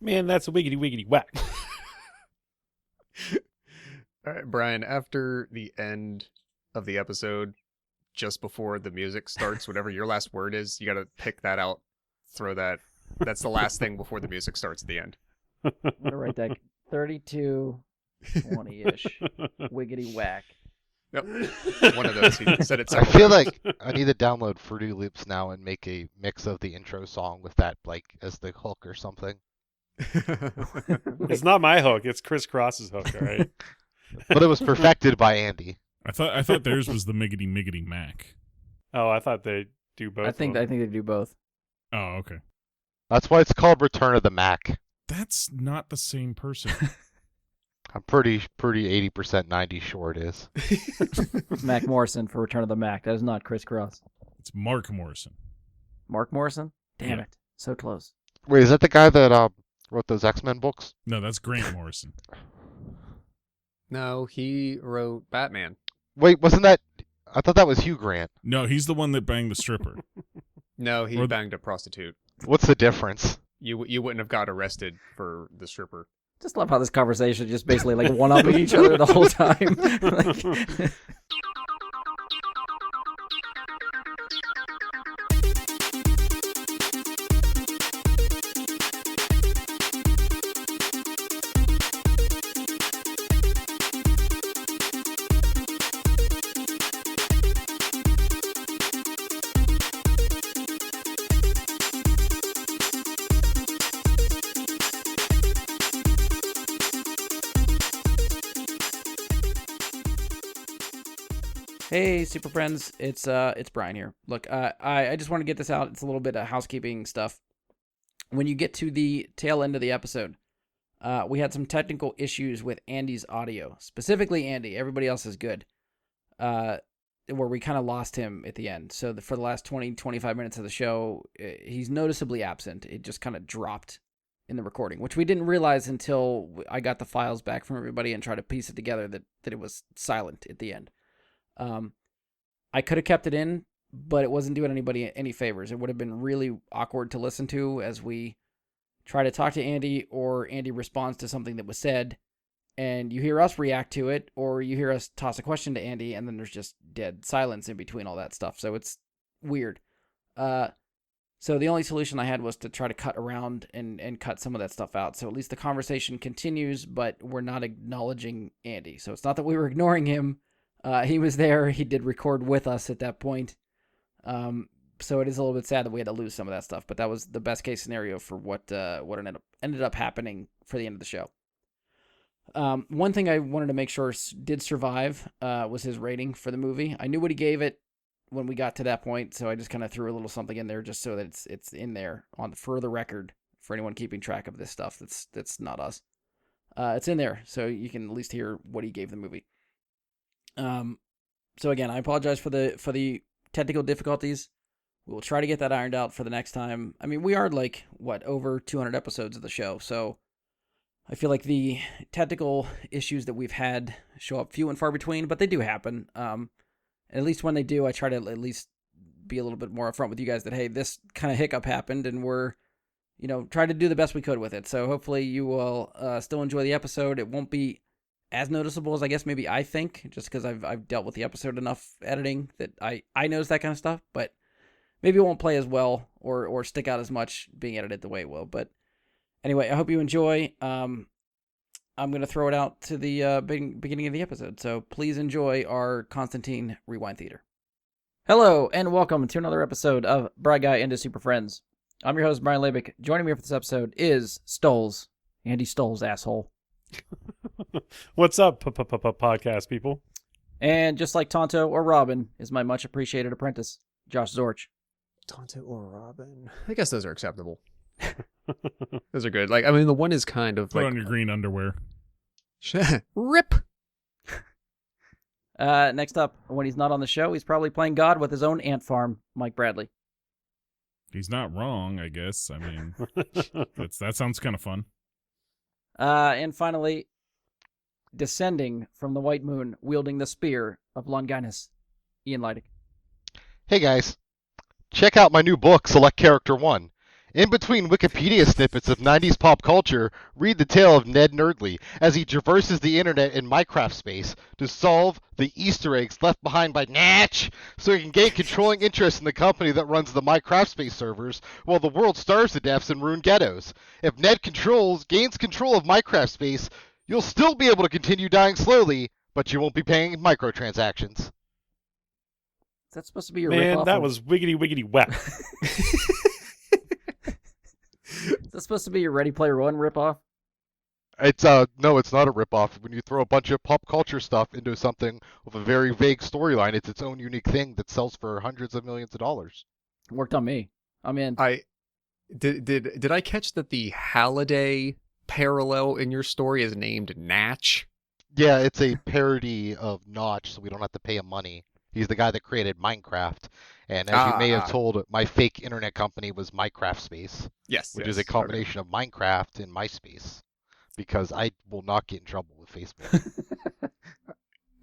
Man, that's a wiggity wiggity whack. All right, Brian, after the end of the episode, just before the music starts, whatever your last word is, you got to pick that out, throw that. That's the last thing before the music starts at the end. I'm going to write that 32, 20-ish. Wiggity whack. Yep. One of those. He said it I several feel times. like I need to download Fruity Loops now and make a mix of the intro song with that, like, as the hook or something. It's not my hook. It's Chris Cross's hook, all right? But it was perfected by Andy. I thought theirs was the Miggity Miggity Mac. Oh, I thought they do both. I think they do both. Oh, okay. That's why it's called Return of the Mac. That's not the same person. I'm pretty 80% 90s sure it is. It's Mac Morrison for Return of the Mac. That is not Chris Cross. It's Mark Morrison. Mark Morrison? Damn Yeah. it. So close. Wait, is that the guy that wrote those X-Men books? No, that's Grant Morrison. No, he wrote Batman. Wait, wasn't that... I thought that was Hugh Grant. No, he's the one that banged the stripper. No, he Or- banged a prostitute. What's the difference? You wouldn't have got arrested for the stripper. Just love how this conversation is just basically like one-upping each other the whole time. Like, hey, super friends, it's Brian here. Look, I just want to get this out. It's a little bit of housekeeping stuff. When you get to the tail end of the episode, we had some technical issues with Andy's audio, specifically Andy. Everybody else is good. Where we kind of lost him at the end. So for the last 20, 25 minutes of the show, he's noticeably absent. It just kind of dropped in the recording, which we didn't realize until I got the files back from everybody and tried to piece it together that it was silent at the end. I could have kept it in, but it wasn't doing anybody any favors. It would have been really awkward to listen to as we try to talk to Andy, or Andy responds to something that was said, and you hear us react to it, or you hear us toss a question to Andy, and then there's just dead silence in between all that stuff. So it's weird. So the only solution I had was to try to cut around and cut some of that stuff out. So at least the conversation continues, but we're not acknowledging Andy. So it's not that we were ignoring him. He was there. He did record with us at that point. So it is a little bit sad that we had to lose some of that stuff, but that was the best case scenario for what ended up happening for the end of the show. One thing I wanted to make sure did survive was his rating for the movie. I knew what he gave it when we got to that point, so I just kind of threw a little something in there just so that it's in there for the record for anyone keeping track of this stuff. That's not us. It's in there, so you can at least hear what he gave the movie. So again, I apologize for the technical difficulties. We will try to get that ironed out for the next time. I mean, we are over 200 episodes of the show, so I feel like the technical issues that we've had show up few and far between, but they do happen. At least when they do, I try to at least be a little bit more upfront with you guys that, hey, this kind of hiccup happened, and we're, trying to do the best we could with it. So hopefully you will still enjoy the episode. It won't be as noticeable as I guess maybe I think, just because I've dealt with the episode enough editing that I notice that kind of stuff, but maybe it won't play as well or stick out as much being edited the way it will. But anyway, I hope you enjoy. I'm going to throw it out to the beginning of the episode, so please enjoy our Constantine Rewind Theater. Hello, and welcome to another episode of Bright Guy into Super Friends. I'm your host, Brian Labick. Joining me for this episode is Stoles. Andy Stoles, asshole. What's up, podcast people? And just like Tonto or Robin is my much appreciated apprentice, Josh Zorch. Tonto or Robin? I guess those are acceptable. Those are good. The one is kind of Put on your green underwear. Rip. Next up, when he's not on the show, he's probably playing God with his own ant farm, Mike Bradley. He's not wrong, I guess. I mean, that sounds kind of fun. And finally, descending from the White Moon, wielding the spear of Longinus, Ian Leidick. Hey guys, check out my new book, Select Character 1. In between Wikipedia snippets of 90s pop culture, read the tale of Ned Nerdly as he traverses the internet in Minecraft space to solve the Easter eggs left behind by Natch so he can gain controlling interest in the company that runs the Minecraft space servers while the world starves to death in ruined ghettos. If Ned gains control of Minecraft space, you'll still be able to continue dying slowly, but you won't be paying microtransactions. Is that supposed to be your Man, ripoff? that was wiggity wiggity whack. Is that supposed to be your Ready Player One ripoff? It's no, it's not a ripoff. When you throw a bunch of pop culture stuff into something with a very vague storyline, it's its own unique thing that sells for hundreds of millions of dollars. Worked on me. I'm in. I did I catch that the Halliday parallel in your story is named Natch? Yeah, it's a parody of Notch, so we don't have to pay him money. He's the guy that created Minecraft, and as you may have told, my fake internet company was Minecraft Space, Yes, which is a combination of Minecraft and MySpace, because I will not get in trouble with Facebook.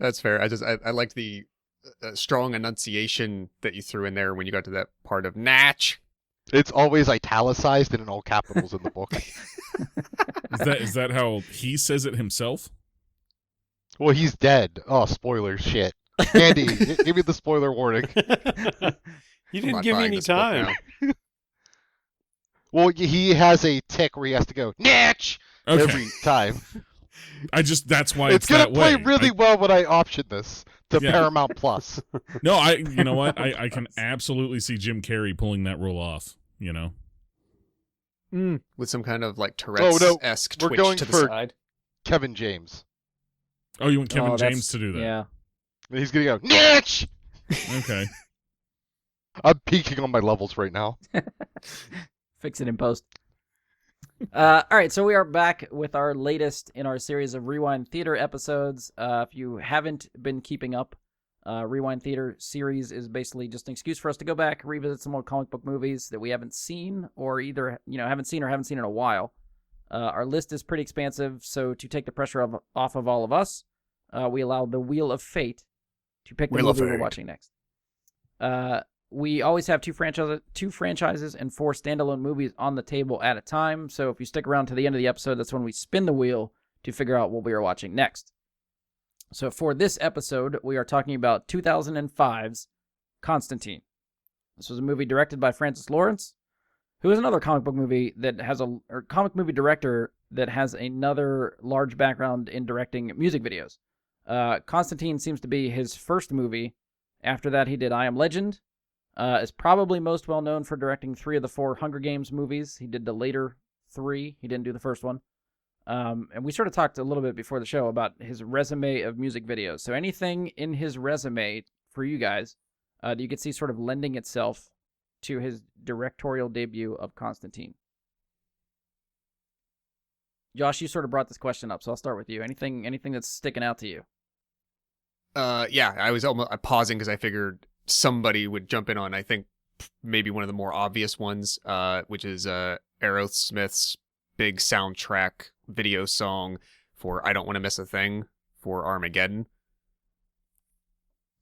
That's fair. I liked the strong enunciation that you threw in there when you got to that part of Natch. It's always italicized and in all capitals in the book. Is that how he says it himself? Well, he's dead. Oh, spoilers, shit. Andy, give me the spoiler warning. You didn't give me any time. Well, he has a tick where he has to go, Natch! Okay. Every time. That's why It's going to play really well when I option this to Paramount Plus. No, you know what? I can absolutely see Jim Carrey pulling that role off, you know? With some kind of like Tourette's-esque we're twitch going to the for side. Kevin James. Oh, you want Kevin James to do that? Yeah. He's going to go, Natch! Okay. I'm peaking on my levels right now. Fix it in post. All right, so we are back with our latest in our series of Rewind Theater episodes. If you haven't been keeping up, Rewind Theater series is basically just an excuse for us to go back, revisit some old comic book movies that we haven't seen, or either haven't seen in a while. Our list is pretty expansive, so to take the pressure off of all of us, we allow the Wheel of Fate to pick the movie we're watching next. We always have two franchises and 4 standalone movies on the table at a time, so if you stick around to the end of the episode, that's when we spin the wheel to figure out what we are watching next. So for this episode, we are talking about 2005's Constantine. This was a movie directed by Francis Lawrence, who is another comic movie director that has another large background in directing music videos. Constantine seems to be his first movie. After that, he did I Am Legend. Is probably most well known for directing 3 of the 4 Hunger Games movies. He did the later 3. He didn't do the first one. And we sort of talked a little bit before the show about his resume of music videos. So anything in his resume for you guys that you could see sort of lending itself to his directorial debut of Constantine. Josh, you sort of brought this question up, so I'll start with you. Anything that's sticking out to you? Yeah, I was almost pausing because I figured somebody would jump in on, I think, maybe one of the more obvious ones, which is Aerosmith's big soundtrack video song for I Don't Want to Miss a Thing for Armageddon.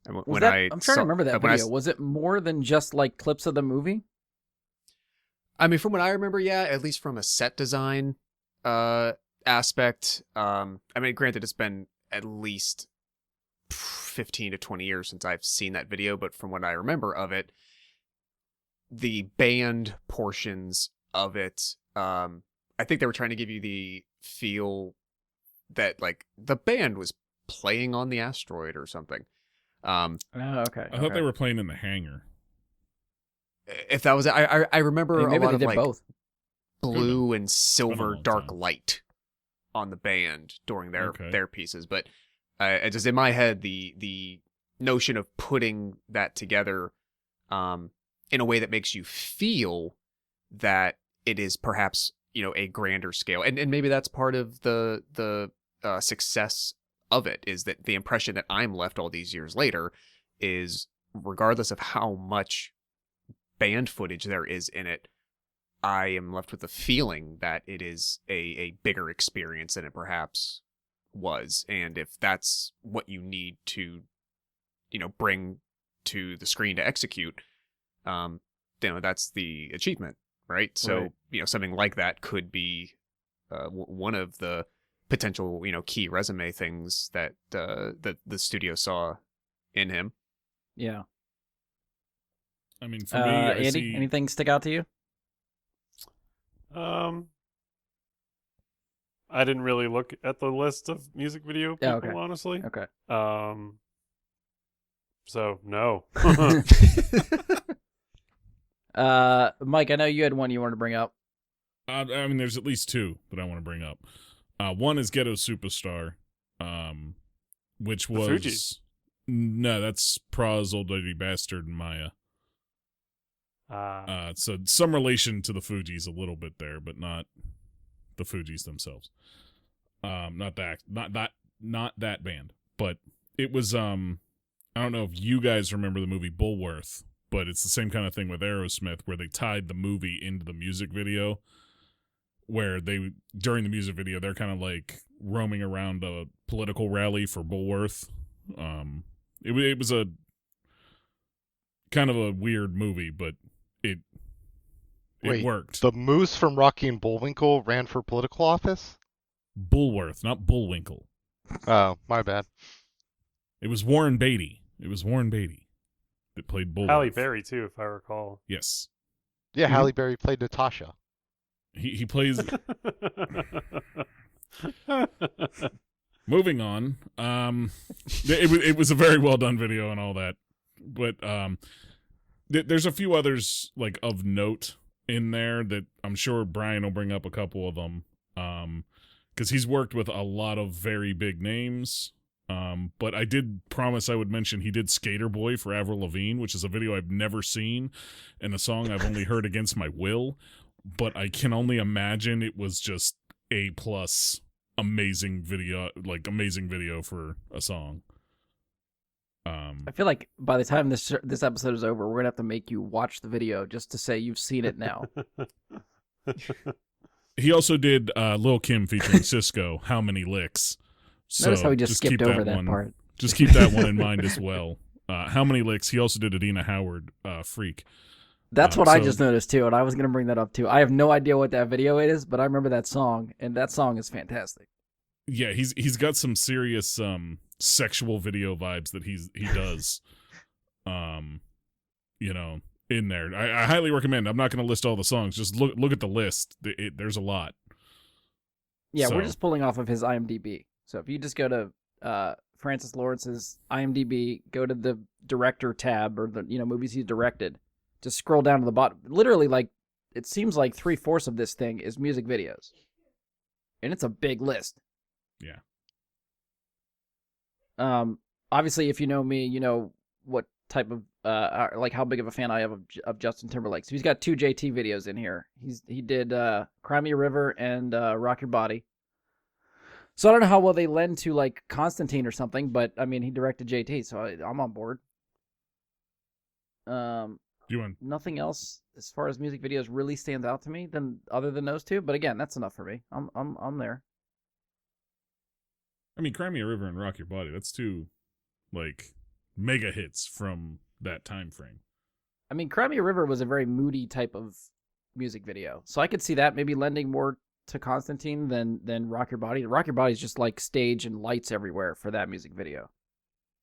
And I'm trying to remember that video. Was it more than just like clips of the movie? I mean, from what I remember, yeah, at least from a set design aspect. I mean, granted, it's been at least 15 to 20 years since I've seen that video, but from what I remember of it, the band portions of it, I think they were trying to give you the feel that like the band was playing on the asteroid or something. Okay. I thought they were playing in the hangar. If that was it, I remember a lot of like both. blue and silver long dark time. light on the band during their pieces, but just in my head, the notion of putting that together in a way that makes you feel that it is perhaps a grander scale, and maybe that's part of the success of it, is that the impression that I'm left all these years later is, regardless of how much band footage there is in it, I am left with the feeling that it is a bigger experience than it perhaps was. And if that's what you need to, bring to the screen to execute, that's the achievement right? So Right. something like that could be one of the potential key resume things that that the studio saw in him. Yeah. I mean, for me, I Andy, see. anything stick out to you? I didn't really look at the list of music video people, okay. honestly. Okay. So no. Mike, I know you had one you wanted to bring up. I mean, there's at least two that I want to bring up. One is Ghetto Superstar, which The was Fugees. No, that's Pra's Old Lady Bastard and Maya. So some relation to the Fugees a little bit there, but not the Fugees themselves. Not that band, but it was I don't know if you guys remember the movie Bulworth, but it's the same kind of thing with Aerosmith where they tied the movie into the music video, where during the music video they're kind of like roaming around a political rally for Bulworth. It was a kind of a weird movie, but it Wait, worked. The moose from Rocky and Bullwinkle ran for political office? Bulworth, not Bullwinkle. Oh, my bad. It was Warren Beatty. That played Bulworth. Halle Berry too, if I recall. Yes. Yeah, Halle Berry played Natasha. He plays. Moving on. It was a very well done video and all that, but there's a few others like of note in there that I'm sure Brian will bring up a couple of them, because he's worked with a lot of very big names. But I did promise I would mention he did Skater Boy for Avril Lavigne, which is a video I've never seen and a song I've only heard against my will. But I can only imagine it was just A+, amazing video for a song. I feel like by the time this episode is over, we're gonna have to make you watch the video just to say you've seen it now. He also did Lil' Kim featuring Cisco, How Many Licks. So Notice how we just skipped keep over that one, part. Just keep that one in mind as well. How Many Licks? He also did Adina Howard, Freak. That's what I just noticed too, and I was gonna bring that up too. I have no idea what that video is, but I remember that song, and that song is fantastic. Yeah, he's got some serious sexual video vibes that he does. In there. I highly recommend. I'm not going to list all the songs. Just look at the list. There's a lot. Yeah, So- we're just pulling off of his IMDb. So if you just go to Francis Lawrence's IMDb, go to the director tab or the movies he's directed, just scroll down to the bottom. Literally, like it seems like 3/4 of this thing is music videos, and it's a big list. Yeah. Obviously, if you know me, you know what type of like how big of a fan I am of Justin Timberlake. So he's got 2 JT videos in here. He did Cry Me a River and Rock Your Body. So I don't know how well they lend to like Constantine or something, but I mean he directed JT, so I'm on board. Nothing else as far as music videos really stands out to me other than those 2. But again, that's enough for me. I'm there. I mean, Cry Me a River and Rock Your Body. That's 2 like mega hits from that time frame. I mean, Cry Me a River was a very moody type of music video, so I could see that maybe lending more to Constantine than Rock Your Body. Rock Your Body is just like stage and lights everywhere for that music video.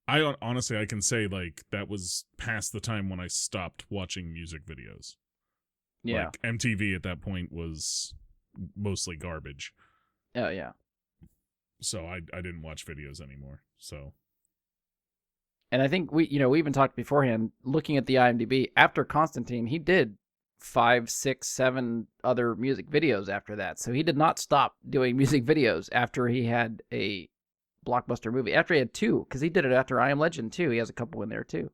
I honestly, I can say like that was past the time when I stopped watching music videos. Yeah. Like, MTV at that point was mostly garbage. Oh yeah. So I didn't watch videos anymore. So. And I think we even talked beforehand, looking at the IMDb, after Constantine, he did 5, 6, 7 other music videos after that. So he did not stop doing music videos after he had a blockbuster movie. After he had 2, because he did it after I Am Legend too. He has a couple in there too.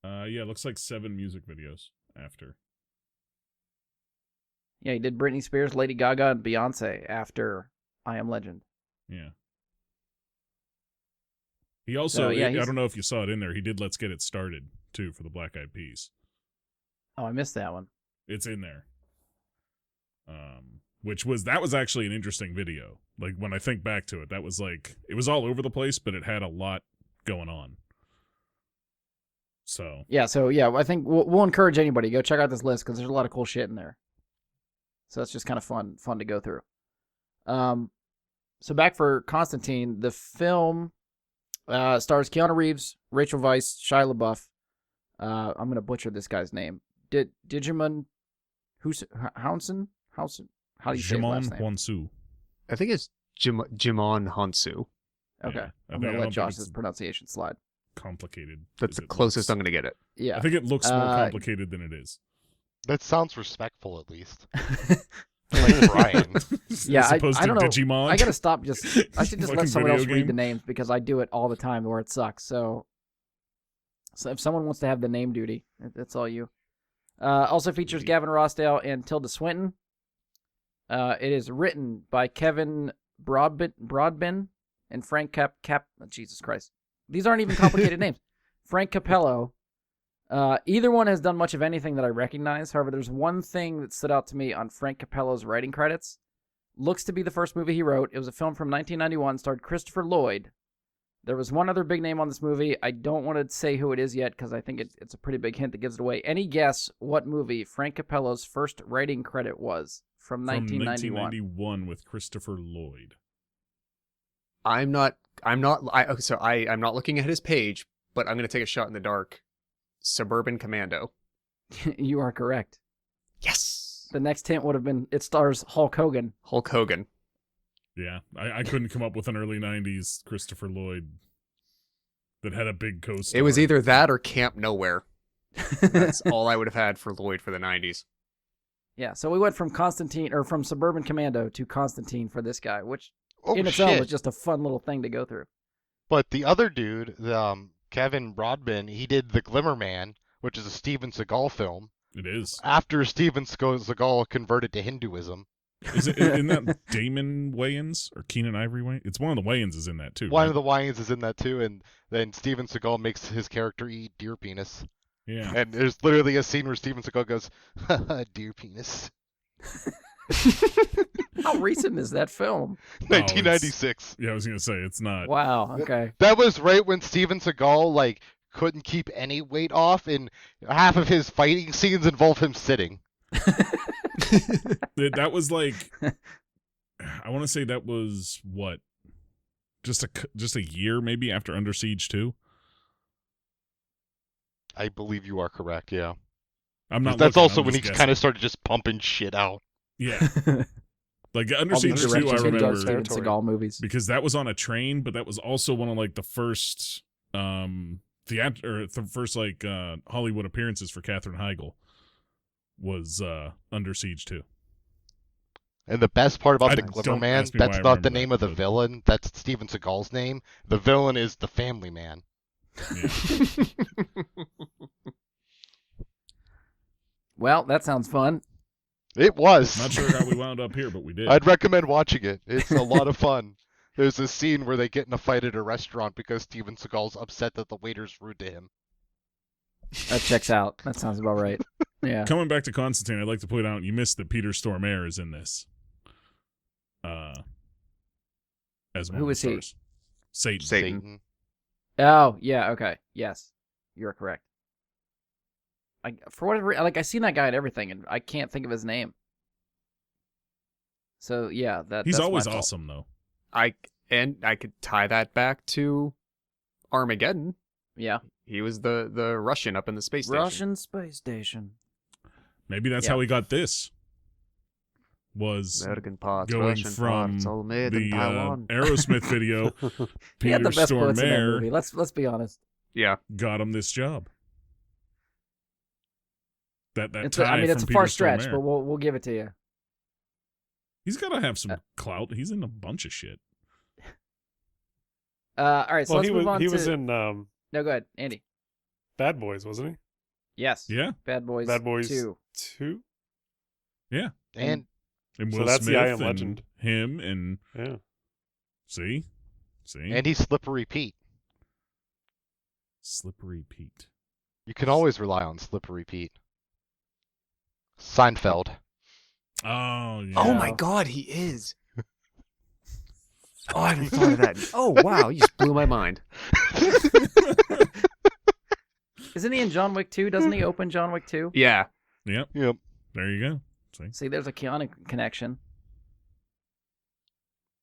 Yeah, it looks like 7 music videos after. Yeah, he did Britney Spears, Lady Gaga, and Beyonce after I Am Legend. Yeah. He also, So, yeah, I he's- don't know if you saw it in there, he did Let's Get It Started, too, for the Black Eyed Peas. Oh, I missed that one. It's in there. That was actually an interesting video. Like, when I think back to it, that was like, it was all over the place, but it had a lot going on. So I think we'll encourage anybody go check out this list because there's a lot of cool shit in there. So it's just kind of fun to go through. So back for Constantine, the film stars Keanu Reeves, Rachel Weisz, Shia LaBeouf. I'm gonna butcher this guy's name. Digimon Hounson? How do you say his last name? Hwansu. I think it's Jimon Hansu. Okay, Yeah, I'm gonna let Josh's pronunciation slide. Complicated. That's the closest I'm gonna get it. Yeah, I think it looks more complicated than it is. That sounds respectful, at least. Like Brian. Yeah, As opposed I to don't know. Digimon. I gotta stop. I should just Fucking let someone else video read the game. names because I do it all the time where it sucks. So if someone wants to have the name duty, that's all you. Also features Gavin Rossdale and Tilda Swinton. It is written by Kevin Broadbent and Frank Jesus Christ. These aren't even complicated names. Frank Capello. Either one has done much of anything that I recognize. However, there's one thing that stood out to me on Frank Capello's writing credits. Looks to be the first movie he wrote. It was a film from 1991, starred Christopher Lloyd. There was one other big name on this movie. I don't want to say who it is yet because I think it's a pretty big hint that gives it away. Any guess what movie Frank Capello's first writing credit was from 1991? 1991 with Christopher Lloyd. I'm not looking at his page, but I'm gonna take a shot in the dark. Suburban Commando. You are correct. Yes. The next hint would have been it stars Hulk Hogan. Hulk Hogan. Yeah, I couldn't come up with an early 90s Christopher Lloyd that had a big co-star. It was either that or Camp Nowhere. That's all I would have had for Lloyd for the 90s. Yeah, so we went from from Suburban Commando to Constantine for this guy, which in Oh, itself shit. was just a fun little thing to go through. But the other dude, Kevin Broadbent, he did The Glimmer Man, which is a Steven Seagal film, It is. after Steven Seagal converted to Hinduism. Is it in that Damon Wayans or Keenan Ivory Wayans? It's one of the Wayans is in that too. One right? of the Wyans is in that too, and then Steven Seagal makes his character eat deer penis. Yeah. And there's literally a scene where Steven Seagal goes, deer penis. How recent is that film? 1996. Yeah, I was gonna say it's not. Wow, okay. That was right when Steven Seagal couldn't keep any weight off, and half of his fighting scenes involve him sitting. That was like, I want to say that was what, just a year maybe after Under Siege 2. I believe you are correct. Yeah. I'm not. That's looking, also I'm when he just kind guessing. of started just pumping shit out. Yeah. Like Under All these Siege 2, I directions into remember Steven Seagal movies. because that was on a train, but that was also one of the first Hollywood appearances for Katherine Heigl was Under Siege 2. And the best part about I the Glimmer don't Man, ask me why that's I not the remember name that, of the but- villain. That's Steven Seagal's name. The villain is the Family Man. Yeah. Well, that sounds fun. It was. Not sure how we wound up here, but we did. I'd recommend watching it. It's a lot of fun. There's a scene where they get in a fight at a restaurant because Steven Seagal's upset that the waiter's rude to him. That checks out. That sounds about right. Yeah. Coming back to Constantine, I'd like to point out you missed that Peter Stormare is in this. As one Who of the is he? stars. Satan. Satan. Oh, yeah, okay. Yes. You're correct. For whatever I seen that guy in everything and I can't think of his name. So, yeah, He's that's always my fault. awesome though. I could tie that back to Armageddon. Yeah. He was the Russian up in the space station. Russian space station. Maybe that's Yeah. how he got this. Was American parts, going Russian from parts, all made in the Taiwan. Aerosmith video. He had Peter the best quotes in that Stormare movie. Let's be honest. Yeah. got him this job. That It's tie it's a from far Peter stretch, Stormare. but we'll give it to you. He's got to have some clout. He's in a bunch of shit. All right, so Well, let's move on he to... was in No, go ahead, Andy. Bad Boys, wasn't he? Yes. Yeah. Bad Boys. Bad Boys 2. 2? And And So Will that's the Smith I Am and Legend. him and Yeah. see? and he's Slippery Pete. Slippery Pete. You can always rely on Slippery Pete. Seinfeld. Oh yeah. Oh my God, he is. Oh, I haven't thought of that. Oh wow, you just blew my mind. Isn't he in John Wick 2? Doesn't he open John Wick 2? Yeah. Yep. Yep. There you go. See? See, there's a Keanu connection.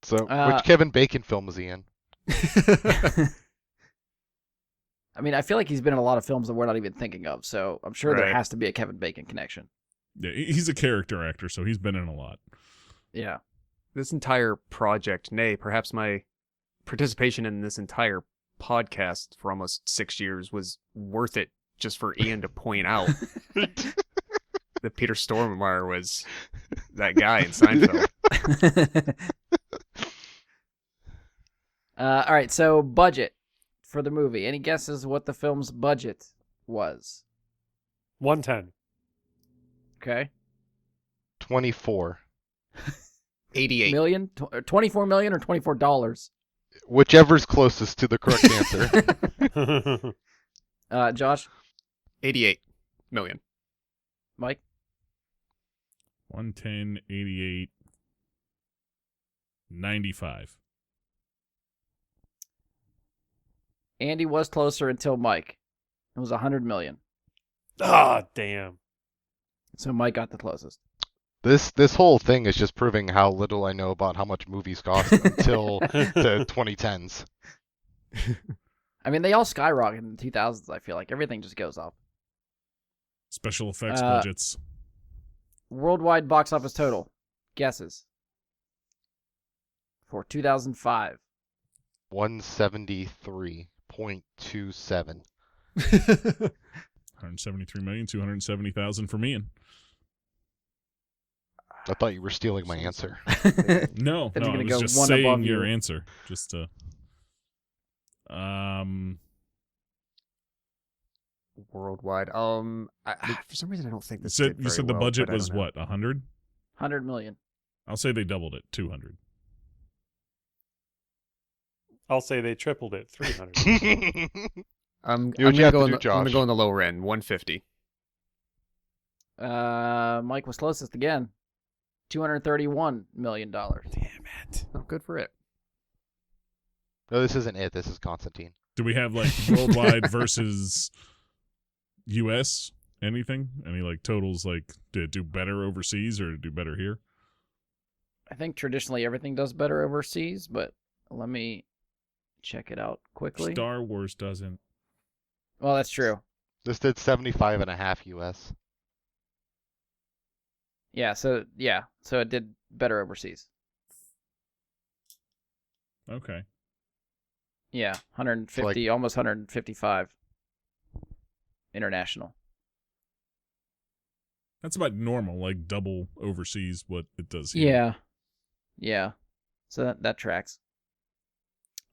So, which Kevin Bacon film was he in? I mean, I feel like he's been in a lot of films that we're not even thinking of, so I'm sure there Right. has to be a Kevin Bacon connection. Yeah, he's a character actor, so he's been in a lot. Yeah. This entire project, nay, perhaps my participation in this entire podcast for almost 6 years was worth it just for Ian to point out that Peter Stormare was that guy in Seinfeld. All right, so budget for the movie. Any guesses what the film's budget was? 110. Okay. 24. 88. Million? 24 million or $24? Whichever's closest to the correct answer. Josh? 88 million. Mike? 110, 88, 95. Andy was closer until Mike. It was 100 million. Ah, damn. So Mike got the closest. This whole thing is just proving how little I know about how much movies cost until the 2010s. I mean, they all skyrocketed in the 2000s, I feel like. Everything just goes up. Special effects budgets. Worldwide box office total. Guesses. For 2005. 173.27. 173,270,000 for Ian. I thought you were stealing my answer. No, Then no, he's I gonna was go just one saying above your you. answer. Just to... Worldwide. For some reason, I don't think this you did very said the well, budget but I was don't know. what, 100? 100 million. I'll say they doubled it, 200. I'll say they tripled it, 300. I'm Do what you gonna have go to on do, the, I'm gonna Josh. go on the lower end, 150. Mike was closest again. $231 million. Damn it. Oh, good for it. No, this isn't it. This is Constantine. Do we have like worldwide versus US? Anything? Any like totals like did it do better overseas or did it do better here? I think traditionally everything does better overseas, but let me check it out quickly. Star Wars doesn't. Well, that's true. This did 75.5 US. Yeah, so it did better overseas. Okay. Yeah, 150, almost 155 international. That's about normal, like double overseas what it does here. Yeah. Yeah. So that tracks.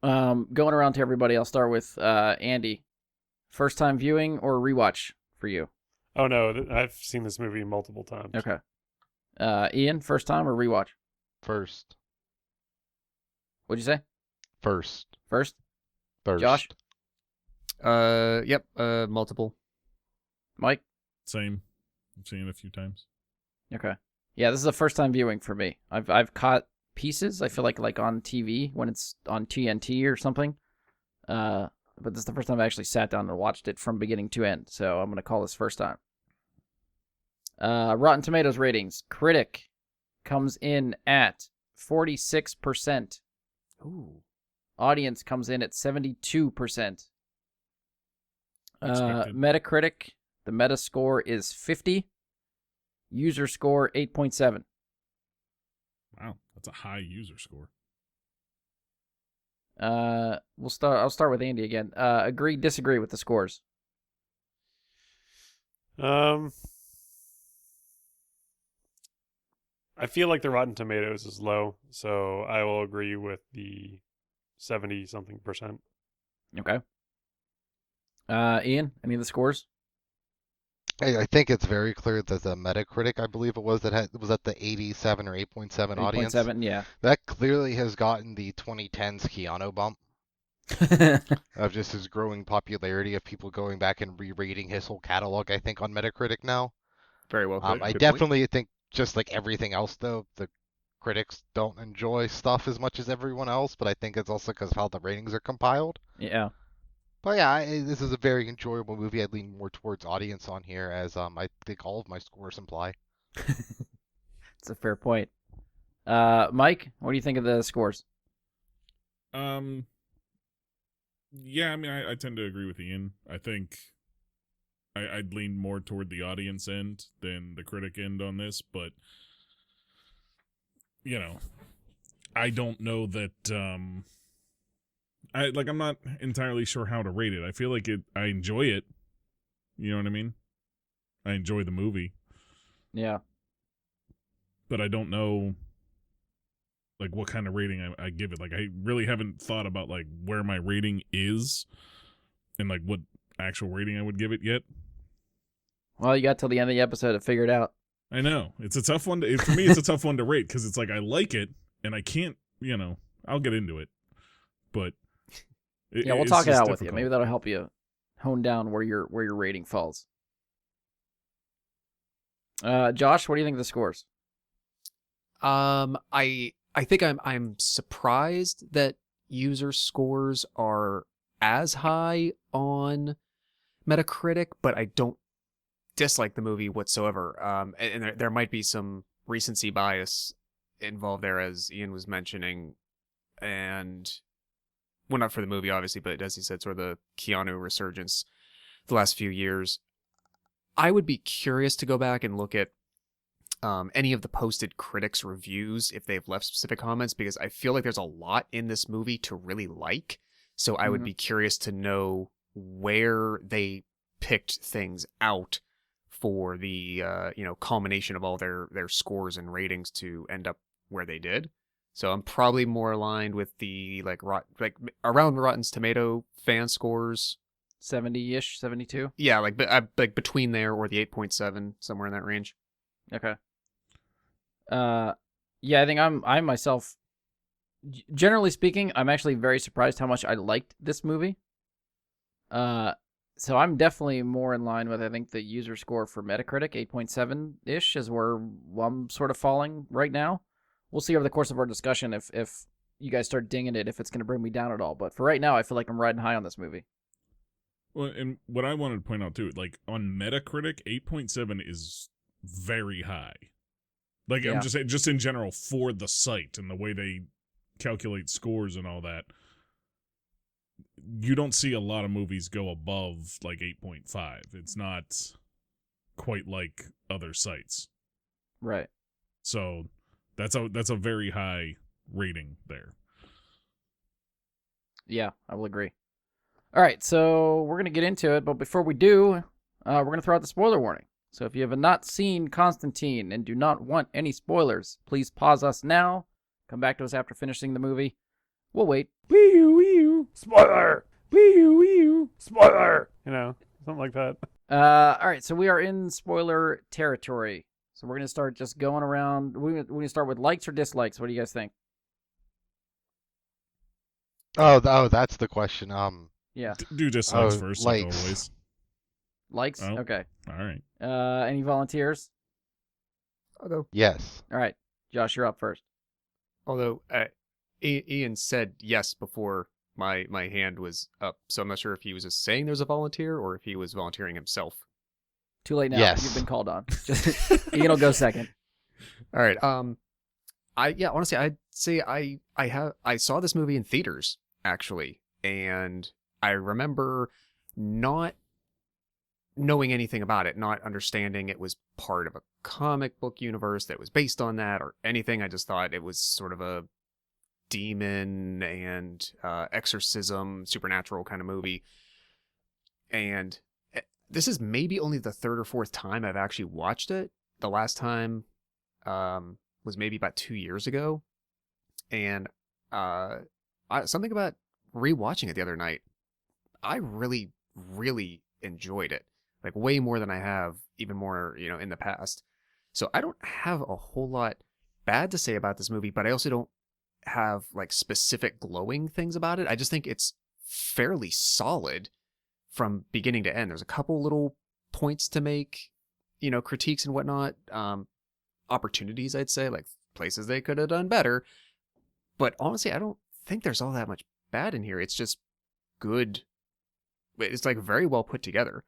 Going around to everybody, I'll start with Andy. First time viewing or rewatch for you? Oh, no. I've seen this movie multiple times. Okay. Ian, first time or rewatch? First. What'd you say? First. First? First. Josh? Yep, multiple. Mike? Same. I've seen it a few times. Okay. Yeah, this is a first time viewing for me. I've caught pieces, I feel like on TV when it's on TNT or something. But this is the first time I actually sat down and watched it from beginning to end. So I'm going to call this first time. Rotten Tomatoes ratings. Critic comes in at 46%. Ooh. Audience comes in at 72%. Expected. Metacritic, the meta score is 50. User score 8.7. Wow, that's a high user score. I'll start with Andy again. Agree, disagree with the scores. I feel like the Rotten Tomatoes is low, so I will agree with the 70-something%. Okay. Ian, any of the scores? I think it's very clear that the Metacritic, I believe it was, was at the 87 or 8.7 audience. 8.7, yeah. That clearly has gotten the 2010s Keanu bump of just his growing popularity of people going back and rereading his whole catalog, I think, on Metacritic now. Very well. I Good point. definitely think, just like everything else, though, the critics don't enjoy stuff as much as everyone else, but I think it's also because of how the ratings are compiled. Yeah. But yeah, this is a very enjoyable movie. I'd lean more towards audience on here, as I think all of my scores imply. It's a fair point. Mike, what do you think of the scores? Um, yeah, I mean, I tend to agree with Ian. I think I'd lean more toward the audience end than the critic end on this, but you know, I don't know that. I'm not entirely sure how to rate it. I feel like I enjoy it. You know what I mean? I enjoy the movie, Yeah. but I don't know like what kind of rating I give it. Like I really haven't thought about like where my rating is and like what actual rating I would give it yet. Well, you got till the end of the episode to figure it out. I know. It's a tough one for me it's a tough one to rate cuz it's like I like it and I can't, I'll get into it. But Yeah, we'll it's talk it just out with you. difficult. Maybe that'll help you hone down where your rating falls. Josh, what do you think of the scores? I think I'm surprised that user scores are as high on Metacritic, but I don't dislike the movie whatsoever. And there might be some recency bias involved there, as Ian was mentioning, and well, not for the movie obviously, but as he said, sort of the Keanu resurgence the last few years. I would be curious to go back and look at any of the posted critics' reviews if they've left specific comments, because I feel like there's a lot in this movie to really like. So I would be curious to know where they picked things out for the culmination of all their scores and ratings to end up where they did. So I'm probably more aligned with the like around Rotten's Tomato fan scores. 70-ish, 72? Yeah, like between there or the 8.7, somewhere in that range. Okay. Yeah, I think I myself, generally speaking, I'm actually very surprised how much I liked this movie. So I'm definitely more in line with, I think, the user score for Metacritic, 8.7-ish is where I'm sort of falling right now. We'll see over the course of our discussion if you guys start dinging it, if it's going to bring me down at all. But for right now, I feel like I'm riding high on this movie. Well, and what I wanted to point out too, like on Metacritic, 8.7 is very high. Like Yeah. I'm just saying, just in general for the site and the way they calculate scores and all that, you don't see a lot of movies go above like 8.5. It's not quite like other sites. Right. So that's a very high rating there. Yeah, I will agree. All right, so we're going to get into it, but before we do, we're going to throw out the spoiler warning. So if you have not seen Constantine and do not want any spoilers, please pause us now. Come back to us after finishing the movie. We'll wait. Spoiler! Spoiler! Something like that. All right, so we are in spoiler territory. So we're going to start just going around. We're going to start with likes or dislikes. What do you guys think? Oh, that's the question. Yeah. Do dislikes Oh, first, like likes. always. Likes? Oh. Okay. All right. Any volunteers? Yes. All right. Josh, you're up first. Although Ian said yes before my hand was up, so I'm not sure if he was just saying there's a volunteer or if he was volunteering himself. Too late now. Yes. You've been called on. Just Ian will go second. All right. Honestly, I'd say I saw this movie in theaters actually, and I remember not knowing anything about it, not understanding it was part of a comic book universe that was based on that or anything. I just thought it was sort of a demon and exorcism, supernatural kind of movie. And this is maybe only the third or fourth time I've actually watched it. The last time was maybe about 2 years ago. And something about rewatching it the other night, I really, really enjoyed it. Like way more than I have, even more, in the past. So I don't have a whole lot bad to say about this movie, but I also don't have like specific glowing things about it. I just think it's fairly solid from beginning to end. There's a couple little points to make, critiques and whatnot, opportunities, I'd say, like places they could have done better. But honestly, I don't think there's all that much bad in here. It's just good it's like very well put together.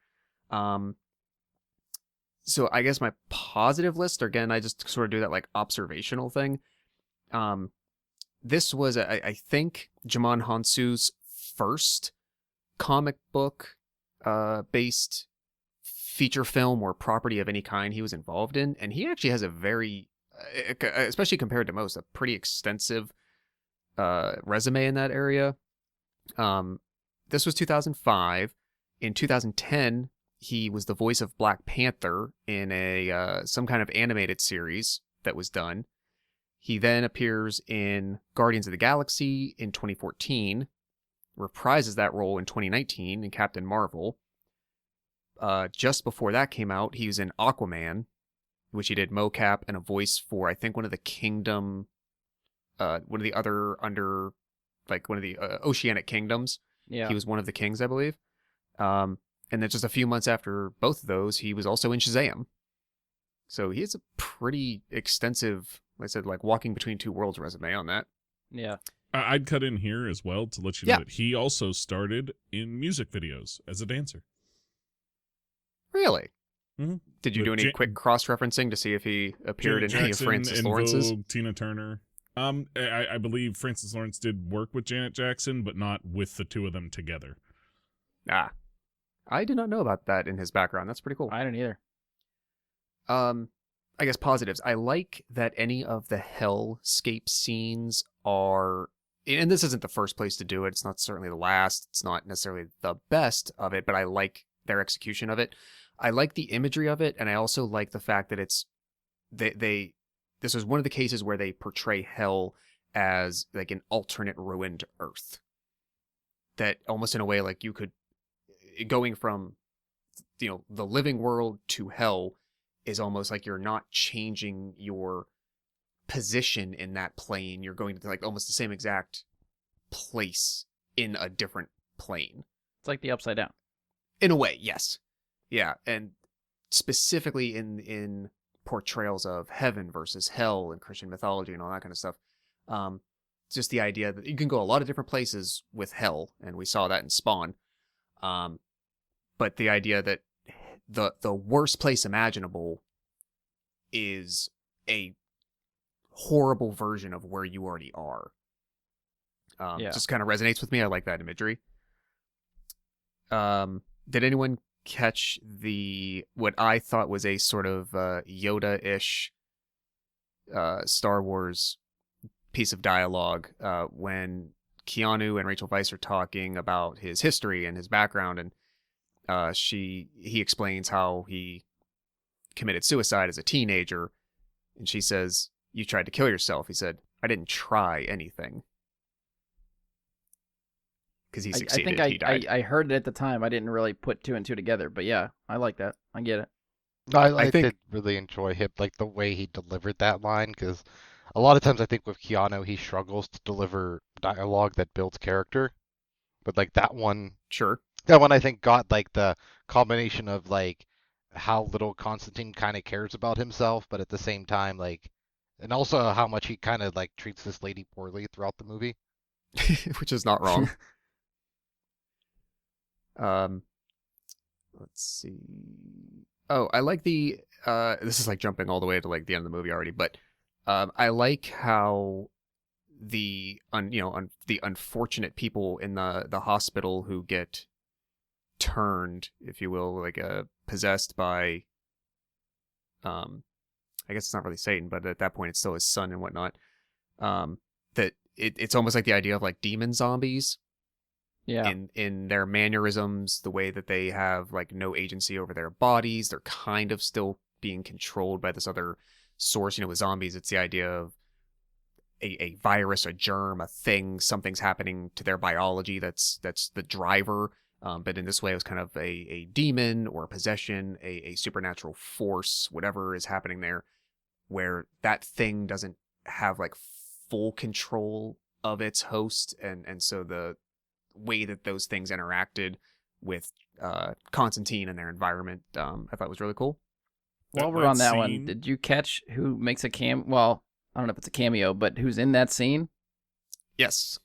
So I guess my positive list, again, I just sort of do that like observational thing. This was, I think, Jimon Hansu's first comic book based feature film or property of any kind he was involved in, and he actually has a very, especially compared to most, a pretty extensive resume in that area. This was 2005. In 2010, he was the voice of Black Panther in a some kind of animated series that was done. He then appears in Guardians of the Galaxy in 2014, reprises that role in 2019 in Captain Marvel. Just before that came out, he was in Aquaman, which he did mocap and a voice for, I think, one of the Kingdom, one of the other under, like one of the Oceanic Kingdoms. Yeah. He was one of the kings, I believe. And then just a few months after both of those, he was also in Shazam. So he has a pretty extensive, like I said, like walking between two worlds resume on that. Yeah. I'd cut in here as well to let you know that he also started in music videos as a dancer. Really? Mm-hmm. Did you do any quick cross-referencing to see if he appeared Janet in any of Jackson, Francis En Lawrence's? Vogue, Tina Turner. I believe Francis Lawrence did work with Janet Jackson, but not with the two of them together. Ah. I did not know about that in his background. That's pretty cool. I didn't either. I guess positives. I like that any of the hellscape scenes are, and this isn't the first place to do it. It's not certainly the last. It's not necessarily the best of it, but I like their execution of it. I like the imagery of it, and I also like the fact that it's this is one of the cases where they portray hell as like an alternate ruined Earth. That almost in a way like you could, going from, you know, the living world to hell is almost like you're not changing your position in that plane. You're going to like almost the same exact place in a different plane. It's like the Upside Down. In a way, yes. Yeah, and specifically in portrayals of heaven versus hell and Christian mythology and all that kind of stuff. Just the idea that you can go a lot of different places with hell, and we saw that in Spawn. But the idea that the worst place imaginable is a horrible version of where you already are. Just kind of resonates with me. I like that imagery. Did anyone catch what I thought was a sort of Yoda-ish Star Wars piece of dialogue when Keanu and Rachel Weisz are talking about his history and his background, and he explains how he committed suicide as a teenager, and she says, "You tried to kill yourself." He said, "I didn't try anything." Because he succeeded. I he died. I heard it at the time. I didn't really put two and two together, but yeah, I like that. I get it. I think- did really enjoy him, like the way he delivered that line, because a lot of times I think with Keanu he struggles to deliver dialogue that builds character, but like that one Sure. I think got like the combination of like how little Constantine kind of cares about himself, but at the same time like, and also how much he kind of like treats this lady poorly throughout the movie. Which is not wrong. Let's see. Oh, I like the this is like jumping all the way to like the end of the movie already, but I like how the the unfortunate people in the hospital who get turned, if you will, like possessed by I guess it's not really Satan, but at that point it's still his son and whatnot. That it's almost like the idea of like demon zombies. Yeah. In their mannerisms, the way that they have like no agency over their bodies, they're kind of still being controlled by this other source. You know, with zombies, it's the idea of a virus, a germ, a thing, something's happening to their biology that's the driver. But in this way, it was kind of a demon or a possession, a supernatural force, whatever is happening there, where that thing doesn't have like full control of its host, and so the way that those things interacted with Constantine and their environment, I thought was really cool. While we're on that scene- one, did you catch who makes a well, I don't know if it's a cameo, but who's in that scene? Yes.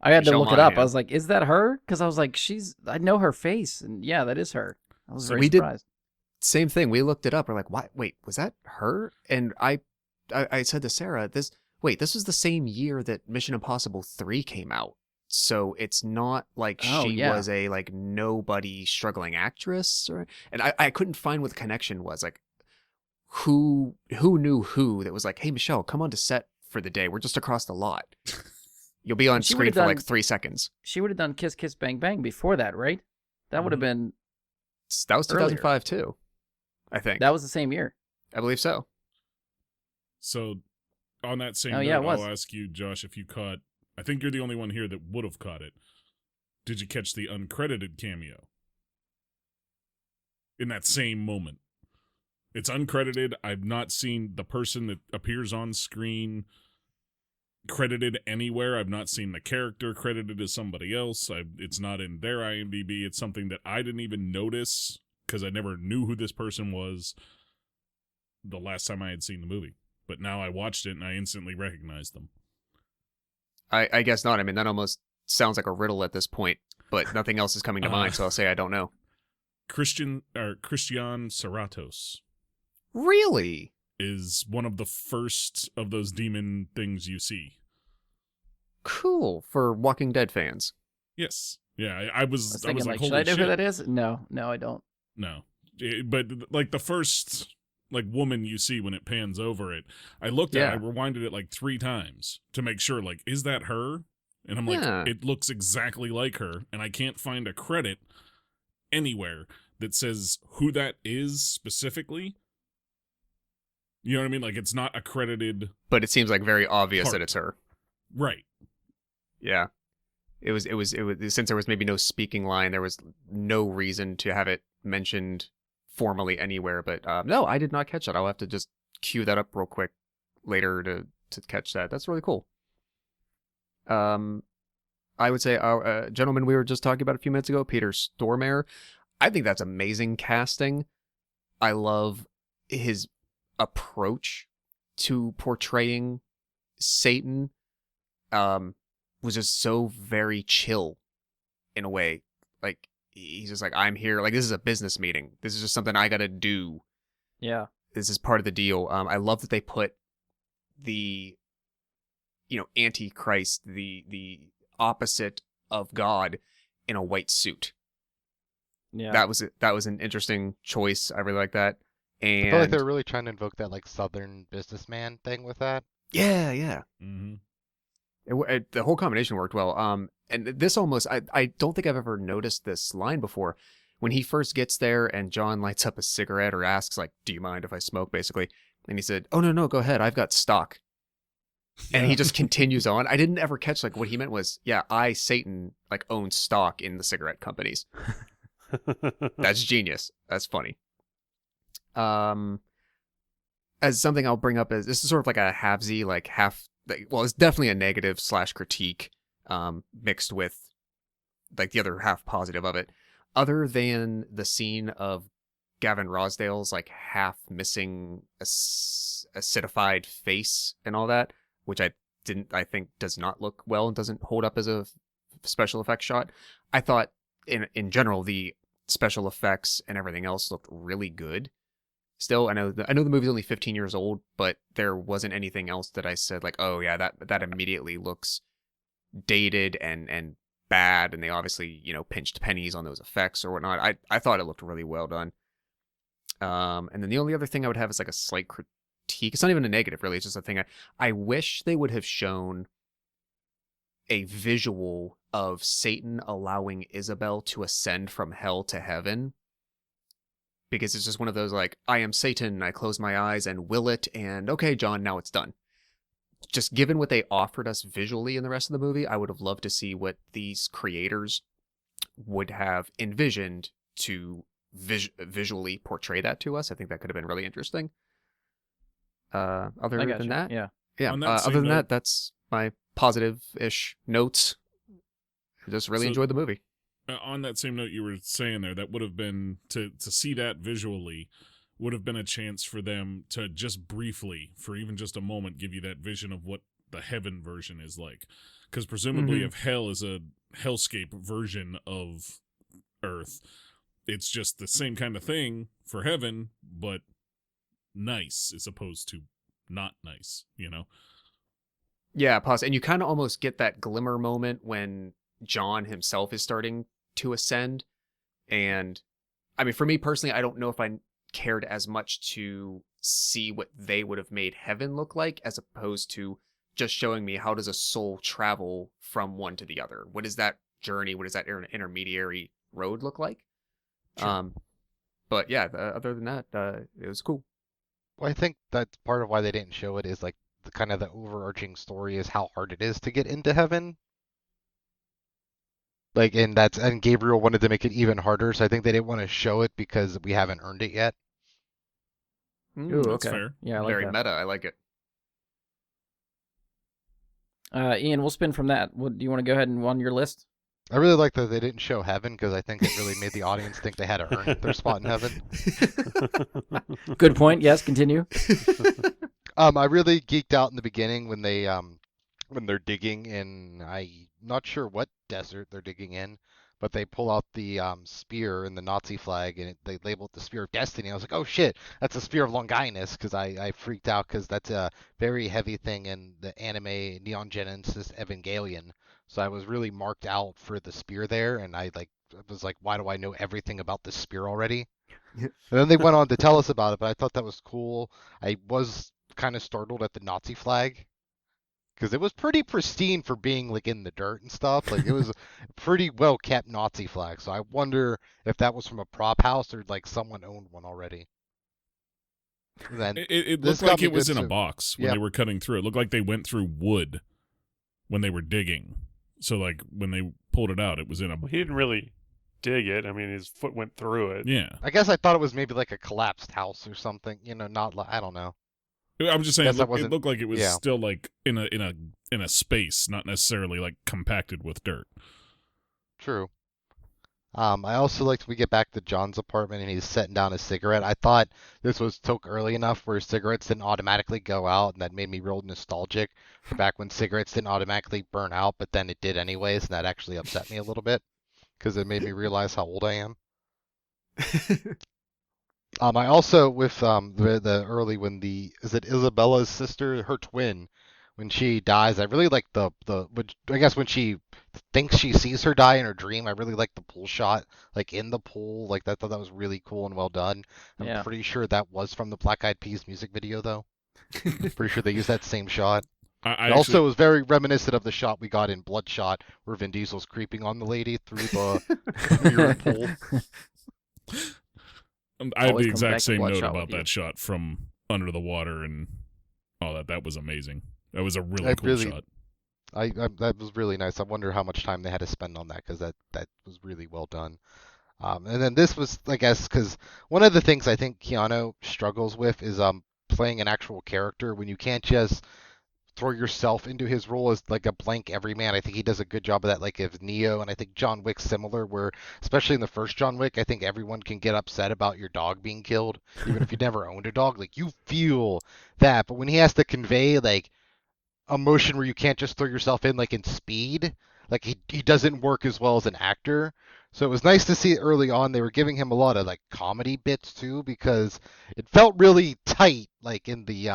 I had to Michelle look it up. I Monaghan. was like, is that her? Because I was like, I know her face. And yeah, that is her. I was So very we did- surprised. Same thing. We looked it up. We're like, "Why? Wait, was that her?" And I said to Sarah, "This was the same year that Mission Impossible 3 came out. So it's not like Oh, she yeah. was a like nobody struggling actress, or and I couldn't find what the connection was. Like, who knew who that was like, hey Michelle, come on to set for the day. We're just across the lot. You'll be on She screen would've for like done- 3 seconds." She would have done Kiss Kiss Bang Bang before that, right? That would have been. That was Earlier. 2005 too, I think. That was the same year. I believe so. So, on that same Oh, note, yeah, it was. I'll ask you, Josh, if you caught. I think you're the only one here that would have caught it. Did you catch the uncredited cameo in that same moment? It's uncredited. I've not seen the person that appears on screen credited anywhere. I've not seen the character credited as somebody else. It's not in their IMDb. It's something that I didn't even notice because I never knew who this person was the last time I had seen the movie. But now I watched it and I instantly recognized them. I guess not. I mean, that almost sounds like a riddle at this point, but nothing else is coming to mind, so I'll say I don't know. Christian Serratos Really? is one of the first of those demon things you see. Cool for Walking Dead fans. Yes. Yeah, I was I was thinking, like, should holy I know shit. who that is? No, I don't. No. But like the first like woman you see when it pans over it, I looked at it, I rewinded it like 3 times to make sure, like, is that her? And I'm like, Yeah. it looks exactly like her, and I can't find a credit anywhere that says who that is specifically. You know what I mean? Like, it's not accredited. But it seems like very obvious that Part. it's her. Right. Yeah. It was since there was maybe no speaking line, there was no reason to have it mentioned formally anywhere, but no, I did not catch that. I'll have to just cue that up real quick later to catch that. That's really cool. I would say our gentleman we were just talking about a few minutes ago, Peter Stormare. I think that's amazing casting. I love his approach to portraying Satan. Was just so very chill in a way. Like, he's just like, I'm here. Like, this is a business meeting. This is just something I gotta do. Yeah. This is part of the deal. I love that they put the, Antichrist, the opposite of God, in a white suit. Yeah. That was an interesting choice. I really like that. And I feel like they're really trying to invoke that like Southern businessman thing with that. yeah. Mm-hmm. The whole combination worked well. And this almost, I don't think I've ever noticed this line before. When he first gets there and John lights up a cigarette or asks, like, do you mind if I smoke, basically? And he said, oh, no, go ahead. I've got stock. And he just continues on. I didn't ever catch, like, what he meant was, yeah, I, Satan, like, own stock in the cigarette companies. That's genius. That's funny. As something I'll bring up is, this is sort of like a halvesy, like half, well, it's definitely a negative / critique, mixed with like the other half positive of it. Other than the scene of Gavin Rosdale's like half missing acidified face and all that, which I think does not look well and doesn't hold up as a special effects shot. I thought in general the special effects and everything else looked really good. Still, I know the movie's only 15 years old, but there wasn't anything else that I said like, oh yeah, that immediately looks dated and bad, and they obviously pinched pennies on those effects or whatnot. I thought it looked really well done. And then the only other thing I would have is like a slight critique. It's not even a negative, really. It's just a thing. I wish they would have shown a visual of Satan allowing Isabel to ascend from hell to heaven. Because it's just one of those, like, I am Satan, I close my eyes and will it, and okay, John, now it's done. Just given what they offered us visually in the rest of the movie, I would have loved to see what these creators would have envisioned to visually portray that to us. I think that could have been really interesting. Other than that, Yeah. On that other same than note- that, that's my positive-ish notes. I just really So- enjoyed the movie. On that same note you were saying there, that would have been, to see that visually, would have been a chance for them to just briefly, for even just a moment, give you that vision of what the heaven version is like, because presumably Mhm. if hell is a hellscape version of Earth, it's just the same kind of thing for heaven, but nice as opposed to not nice, you know? Yeah, pause. And you kind of almost get that glimmer moment when John himself is starting to ascend. And I mean, for me personally, I don't know if I cared as much to see what they would have made heaven look like as opposed to just showing me how does a soul travel from one to the other. What is that journey? What does that intermediary road look like? Sure. But yeah, other than that, it was cool. Well, I think that's part of why they didn't show it is like the kind of the overarching story is how hard it is to get into heaven. Like, and Gabriel wanted to make it even harder, so I think they didn't want to show it because we haven't earned it yet. Ooh, That's okay. fair. Yeah, I like Very that. meta. I like it. Ian, we'll spin from that. What, do you want to go ahead and on your list? I really like that they didn't show heaven because I think it really made the audience think they had to earn their spot in heaven. Good point. Yes, continue. I really geeked out in the beginning when they're digging in, I'm not sure what desert they're digging in, but they pull out the spear and the Nazi flag and they label it the Spear of Destiny. I was like, oh shit, that's the Spear of Longinus because I freaked out because that's a very heavy thing in the anime Neon Genesis Evangelion. So I was really marked out for the spear there, and I was like, why do I know everything about this spear already? And then they went on to tell us about it, but I thought that was cool. I was kind of startled at the Nazi flag because it was pretty pristine for being like in the dirt and stuff. Like it was a pretty well kept Nazi flag. So I wonder if that was from a prop house or like someone owned one already. And then It this looked like got me it was good in a too. box when Yeah. they were cutting through. It looked like they went through wood when they were digging. So like when they pulled it out, it was in a Well, he didn't really dig it. I mean, his foot went through it. yeah. I guess I thought it was maybe like a collapsed house or something. You know, not like I don't know. I'm just saying Guess that it wasn't- looked like it was yeah. still like in a space, not necessarily like compacted with dirt. True. I also liked we get back to John's apartment and he's setting down a cigarette. I thought this was took early enough where cigarettes didn't automatically go out, and that made me real nostalgic for back when cigarettes didn't automatically burn out, but then it did anyways, and that actually upset me a little bit because it made me realize how old I am. I also with the early when is it Isabella's sister, her twin, when she dies, I really like I guess when she thinks she sees her die in her dream, I really like the pool shot, like in the pool, like that. Thought that was really cool and well done. I'm Yeah. pretty sure that was from the Black Eyed Peas music video though. Pretty sure they used that same shot. I It also was very reminiscent of the shot we got in Bloodshot, where Vin Diesel's creeping on the lady through the urine pool. I had Always the comes back exact to same note Bloodshot about with you. that shot from under the water and all that. That was amazing. That was a really I cool really- shot. I that was really nice. I wonder how much time they had to spend on that because that was really well done. And then this was, I guess, because one of the things I think Keanu struggles with is playing an actual character when you can't just throw yourself into his role as like a blank everyman. I think he does a good job of that, like if Neo, and I think John Wick's similar, where especially in the first John Wick, I think everyone can get upset about your dog being killed, even if you never owned a dog. Like you feel that, but when he has to convey like emotion where you can't just throw yourself in like in Speed, like he doesn't work as well as an actor. So it was nice to see early on they were giving him a lot of like comedy bits too because it felt really tight like in the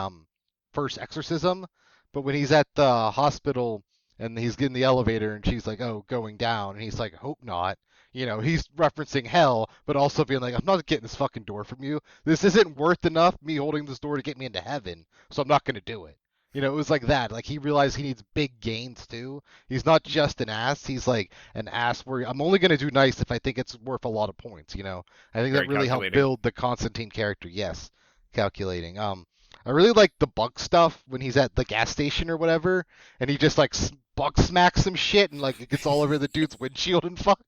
first Exorcism, but when he's at the hospital and he's getting the elevator and she's like, "Oh, going down," and he's like, "Hope not." You know, he's referencing hell, but also being like, "I'm not getting this fucking door from you. This isn't worth enough me holding this door to get me into heaven, so I'm not going to do it." You know, it was like that. Like he realized he needs big gains too. He's not just an ass. He's like an ass where I'm only going to do nice if I think it's worth a lot of points. You know, I think Very that really helped calculating. build the Constantine character. Yes, calculating. I really like the bug stuff when he's at the gas station or whatever, and he just like bug smacks some shit and like it gets all over the dude's windshield and fuck.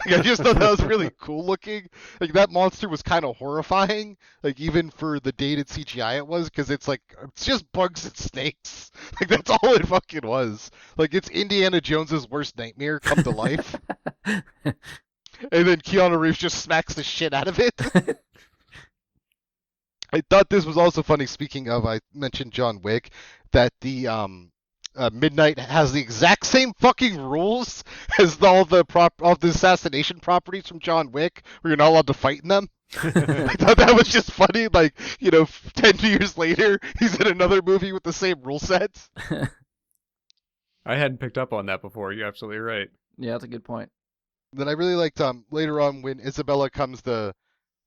Like I just thought that was really cool looking. Like that monster was kind of horrifying, like even for the dated CGI it was, because it's like it's just bugs and snakes. Like that's all it fucking was. Like it's Indiana Jones's worst nightmare come to life. And then Keanu Reeves just smacks the shit out of it. I thought this was also funny. Speaking of, I mentioned John Wick, that the Midnight has the exact same fucking rules as all the assassination properties from John Wick, where you're not allowed to fight in them. I thought that was just funny. Like, 10 years later, he's in another movie with the same rule sets. I hadn't picked up on that before. You're absolutely right. Yeah, that's a good point. Then I really liked later on when Isabella comes to,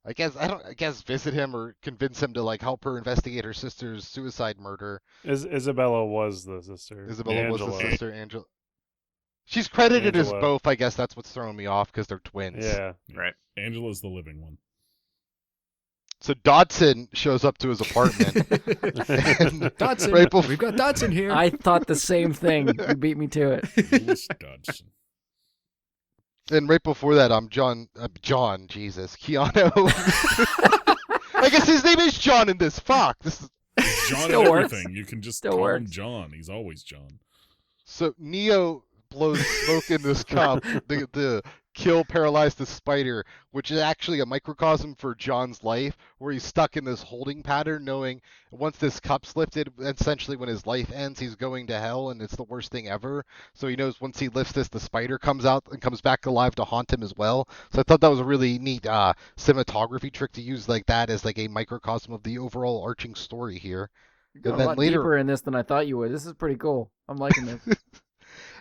I guess visit him or convince him to like help her investigate her sister's suicide murder. Isabella was the sister. Isabella was the Angela. sister, Angela. She's credited as Angela. both. I guess that's what's throwing me off because they're twins. Yeah. Right. Angela's the living one. So Dodson shows up to his apartment. And Dodson, right bef- we've got Dodson here. I thought the same thing. You beat me to it. Louis Dodson. And right before that, Keanu. I guess his name is John in this. Fuck. This is John Still and works. everything. You can just Still call him works. John. He's always John. so Neo blows smoke in this cup to kill paralyze the spider, which is actually a microcosm for John's life, where he's stuck in this holding pattern, knowing once this cup's lifted, essentially when his life ends, he's going to hell, and it's the worst thing ever. So he knows once he lifts this, the spider comes out and comes back alive to haunt him as well. So I thought that was a really neat cinematography trick to use like that as like a microcosm of the overall arching story here. You're going And a then lot later- deeper in this than I thought you would. This is pretty cool. I'm liking this.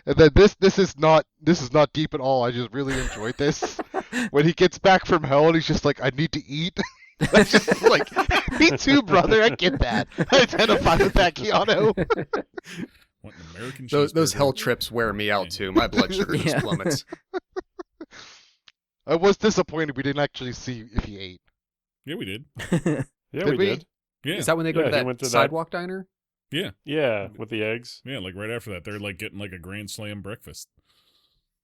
And then this is not deep at all. I just really enjoyed this. When he gets back from hell and he's just like, I need to eat. I just like, me too, brother. I get that. I identify with that, Keanu. What an American those cheeseburger. hell trips wear me out too. My blood sugar just Yeah. plummets. I was disappointed we didn't actually see if he ate. Yeah, we did. Yeah, Did we we? did. Yeah. Is that when they go Yeah, to he that went to that- sidewalk diner? Yeah. Yeah, with the eggs. Yeah, like right after that, they're like getting like a Grand Slam breakfast.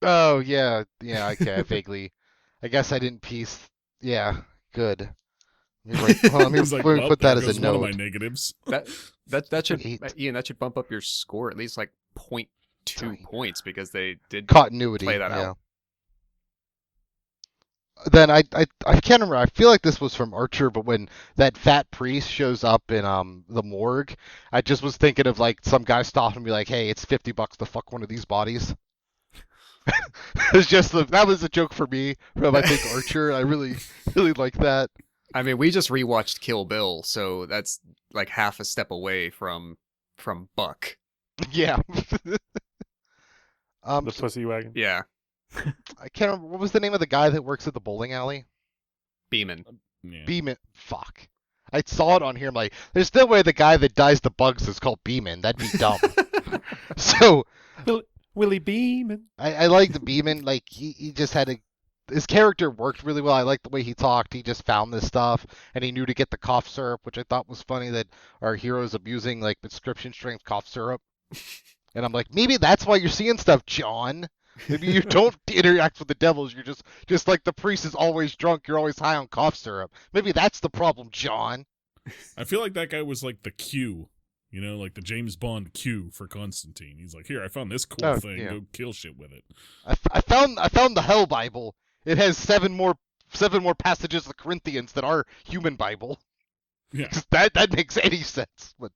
Oh yeah, okay, I vaguely. I guess I didn't piece. Yeah, good. Let me He's like, let me well, put that there as a goes one of note. my negatives. That should Eight. Ian. That should bump up your score at least like 0.2 Tiny. points because they did Continuity. play that yeah. out. Then I can't remember. I feel like this was from Archer, but when that fat priest shows up in the morgue, I just was thinking of like some guy stopping and be like, "Hey, it's $50 to fuck one of these bodies." It's just that was a joke for me from I think Archer. I really like that. I mean, we just rewatched Kill Bill, so that's like half a step away from Buck. Yeah. The pussy wagon. Yeah, I can't remember what was the name of the guy that works at the bowling alley. Beeman. Yeah. Beeman. Fuck. I saw it on here. I'm like, there's no way the guy that dies the bugs is called Beeman. That'd be dumb. So Willie Beeman. I like the Beeman. Like he just had his character worked really well. I liked the way he talked. He just found this stuff and he knew to get the cough syrup, which I thought was funny that our hero's abusing like prescription strength cough syrup. And I'm like, maybe that's why you're seeing stuff, John. Maybe you don't interact with the devils. You're just like the priest is always drunk. You're always high on cough syrup. Maybe that's the problem, John. I feel like that guy was like the Q, like the James Bond Q for Constantine. He's like, here, I found this cool Oh, thing. yeah. Go kill shit with it. I found the Hell Bible. It has seven more passages of Corinthians than our human Bible. Yeah. That makes any sense, but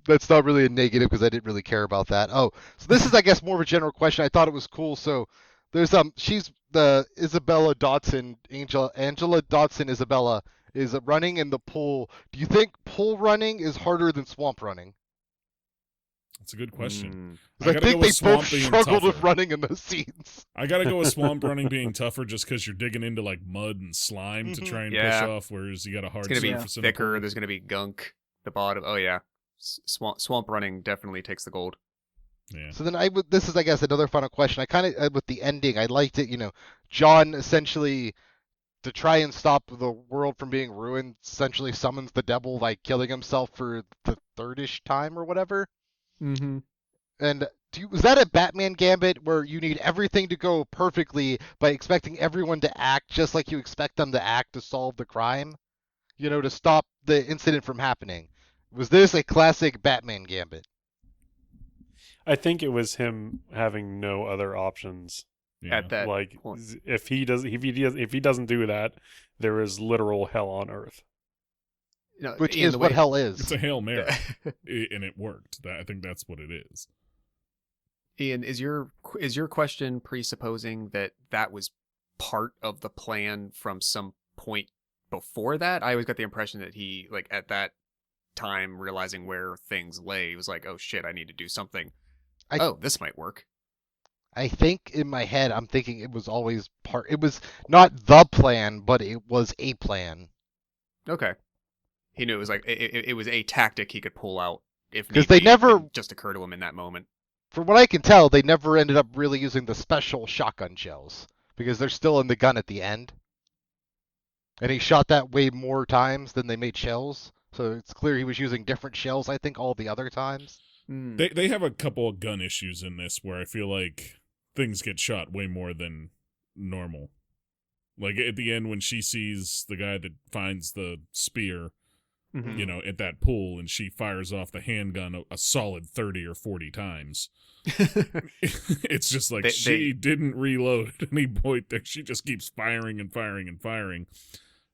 that's not really a negative because I didn't really care about that. Oh, so this is I guess more of a general question. I thought it was cool. So there's she's the Isabella Dodson, Angela Dodson Isabella is running in the pool. Do you think pool running is harder than swamp running? That's a good question. 'Cause I gotta think go they with swamp both being struggled with tougher. running in those scenes. I gotta go with swamp running being tougher just because you're digging into like mud and slime to Mhm. try and Yeah. push off, whereas you got a hard It's gonna be surface in the thicker. pool. There's gonna be gunk. The bottom. Oh yeah, swamp running definitely takes the gold. Yeah. So then this is I guess another final question. I kind of with the ending, I liked it. John essentially to try and stop the world from being ruined, essentially summons the devil by killing himself for the third-ish time or whatever. Mm-hmm. And was that a Batman gambit where you need everything to go perfectly by expecting everyone to act just like you expect them to act to solve the crime? To stop the incident from happening. Was this a classic Batman gambit? I think it was him having no other options. Yeah. At that Like point. if he doesn't do that, there is literal hell on earth. which Ian, is the what way- hell is. It's a Hail Mary, and it worked. I think that's what it is. Ian, is your question presupposing that was part of the plan from some point before that? I always got the impression that he, like, at that time, realizing where things lay, was like, oh shit, I need to do something. This might work. I think in my head, I'm thinking it was always part. It was not the plan, but it was a plan. Okay. He knew it was like it was a tactic he could pull out if 'Cause need they be. It never- didn't just occur to him in that moment. From what I can tell, they never ended up really using the special shotgun shells because they're still in the gun at the end. And he shot that way more times than they made shells. So it's clear he was using different shells, I think, all the other times. Hmm. They have a couple of gun issues in this where I feel like things get shot way more than normal. Like at the end when she sees the guy that finds the spear, Mhm. you know, at that pool, and she fires off the handgun a solid 30 or 40 times. It's just like she didn't reload at any point there. She just keeps firing and firing and firing.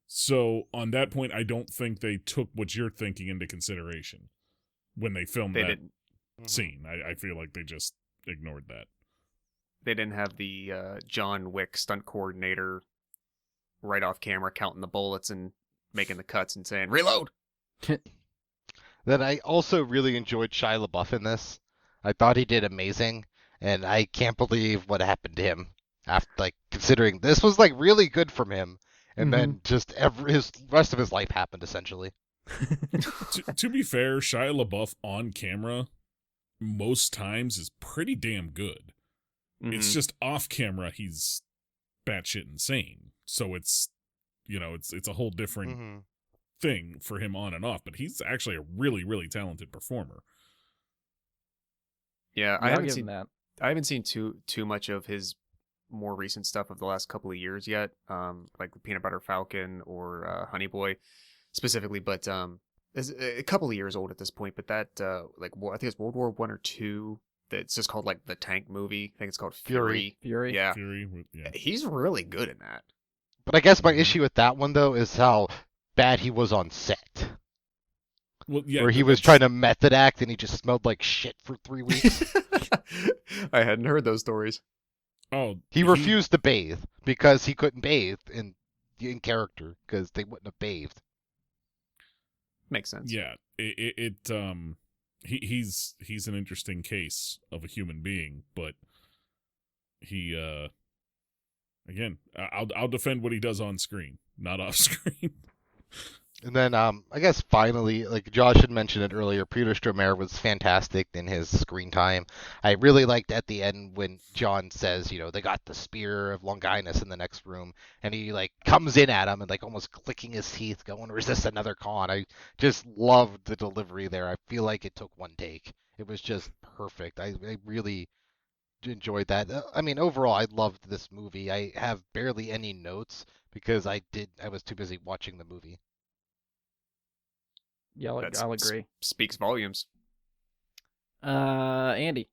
So on that point, I don't think they took what you're thinking into consideration when they filmed They that didn't. scene. I feel like they just ignored that. They didn't have the John Wick stunt coordinator right off camera counting the bullets and making the cuts and saying reload. Then I also really enjoyed Shia LaBeouf in this. I thought he did amazing, and I can't believe what happened to him after, like, considering this was like really good from him, and then just his rest of his life happened essentially. To be fair, Shia LaBeouf on camera most times is pretty damn good. It's Mhm. just off camera he's batshit insane. So it's, you know, it's a whole different Mhm. thing for him on and off, but he's actually a really, really talented performer. Yeah, Yeah, I I'll haven't give seen him that. I haven't seen too much of his more recent stuff of the last couple of years yet. Like the Peanut Butter Falcon or Honey Boy specifically, but it's a couple of years old at this point. But that I think it's World War One or two. That's just called like the tank movie. I think it's called Fury. Fury. Yeah, Yeah. he's really good in that. But I guess my Mhm. issue with that one though is how bad he was on set, Well, yeah, where he was trying to method act and he just smelled like shit for 3 weeks. I hadn't heard those stories. Oh, He refused to bathe because he couldn't bathe in character because they wouldn't have bathed. Makes sense. Yeah, he's an interesting case of a human being, but he again, I'll defend what he does on screen, not off screen. And then I guess finally, like Josh had mentioned it earlier, Peter Stormare was fantastic in his screen time. I really liked at the end when John says, you know, they got the spear of Longinus in the next room, and he like comes in at him and like almost clicking his teeth, going, "Or is this another con?" I just loved the delivery there. I feel like it took one take. It was just perfect. I really enjoyed that. I mean, overall, I loved this movie. I have barely any notes because I was too busy watching the movie. Yeah, That's I'll agree. Speaks volumes. Andy,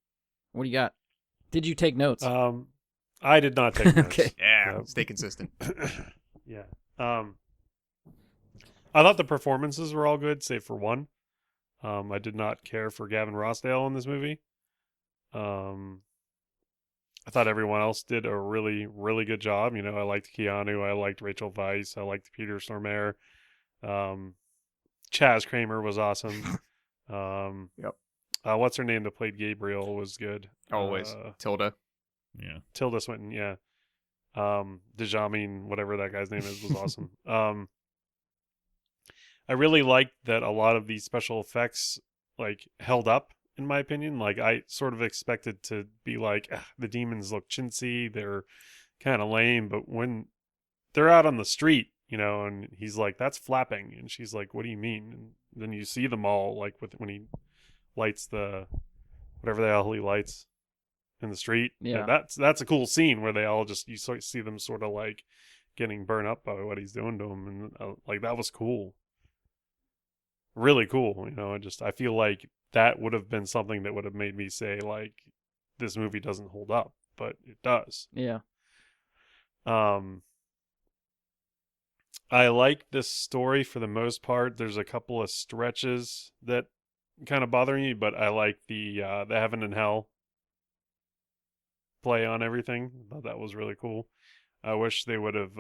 what do you got? Did you take notes? I did not take notes. Okay. Yeah, Yeah. stay consistent. Yeah. I thought the performances were all good, save for one. I did not care for Gavin Rossdale in this movie. I thought everyone else did a really, really good job. You know, I liked Keanu, I liked Rachel Weisz, I liked Peter Stormare. Chaz Kramer was awesome. Yep. What's her name that played Gabriel was good. Always. Tilda. Yeah. Tilda Swinton, yeah. Djamien, whatever that guy's name is, was awesome. I really liked that a lot of these special effects like held up, in my opinion. Like I sort of expected to be like, the demons look chintzy, they're kind of lame, but when they're out on the street, you know, and he's like, "That's flapping," and she's like, "What do you mean?" And then you see them all like when he lights the whatever the hell he lights in the street. Yeah. That's a cool scene where they all just see them sort of like getting burned up by what he's doing to them, and like that was cool, really cool. You know, I feel like that would have been something that would have made me say like, this movie doesn't hold up, but it does. Yeah. I like this story for the most part. There's a couple of stretches that kind of bother me, but I like the heaven and hell play on everything. I thought that was really cool. I wish they would have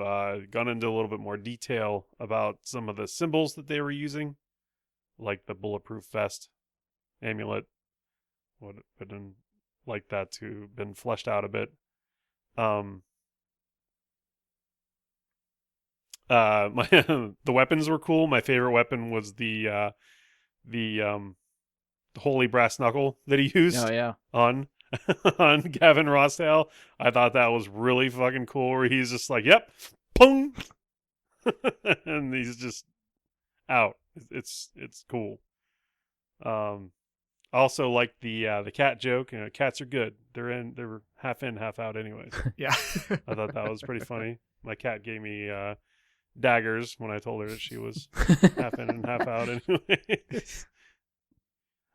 gone into a little bit more detail about some of the symbols that they were using, like the bulletproof vest, amulet. Would have been like that to been fleshed out a bit. Um, my the weapons were cool. My favorite weapon was the holy brass knuckle that he Oh used yeah. on on Gavin Rossdale. I thought that was really fucking cool. Where he's just like, "Yep, pung," and he's just out. It's cool. Um, I also like the cat joke. You know, cats are good. They're half in, half out, anyways. Yeah. I thought that was pretty funny. My cat gave me daggers when I told her that she was half in and half out, anyways.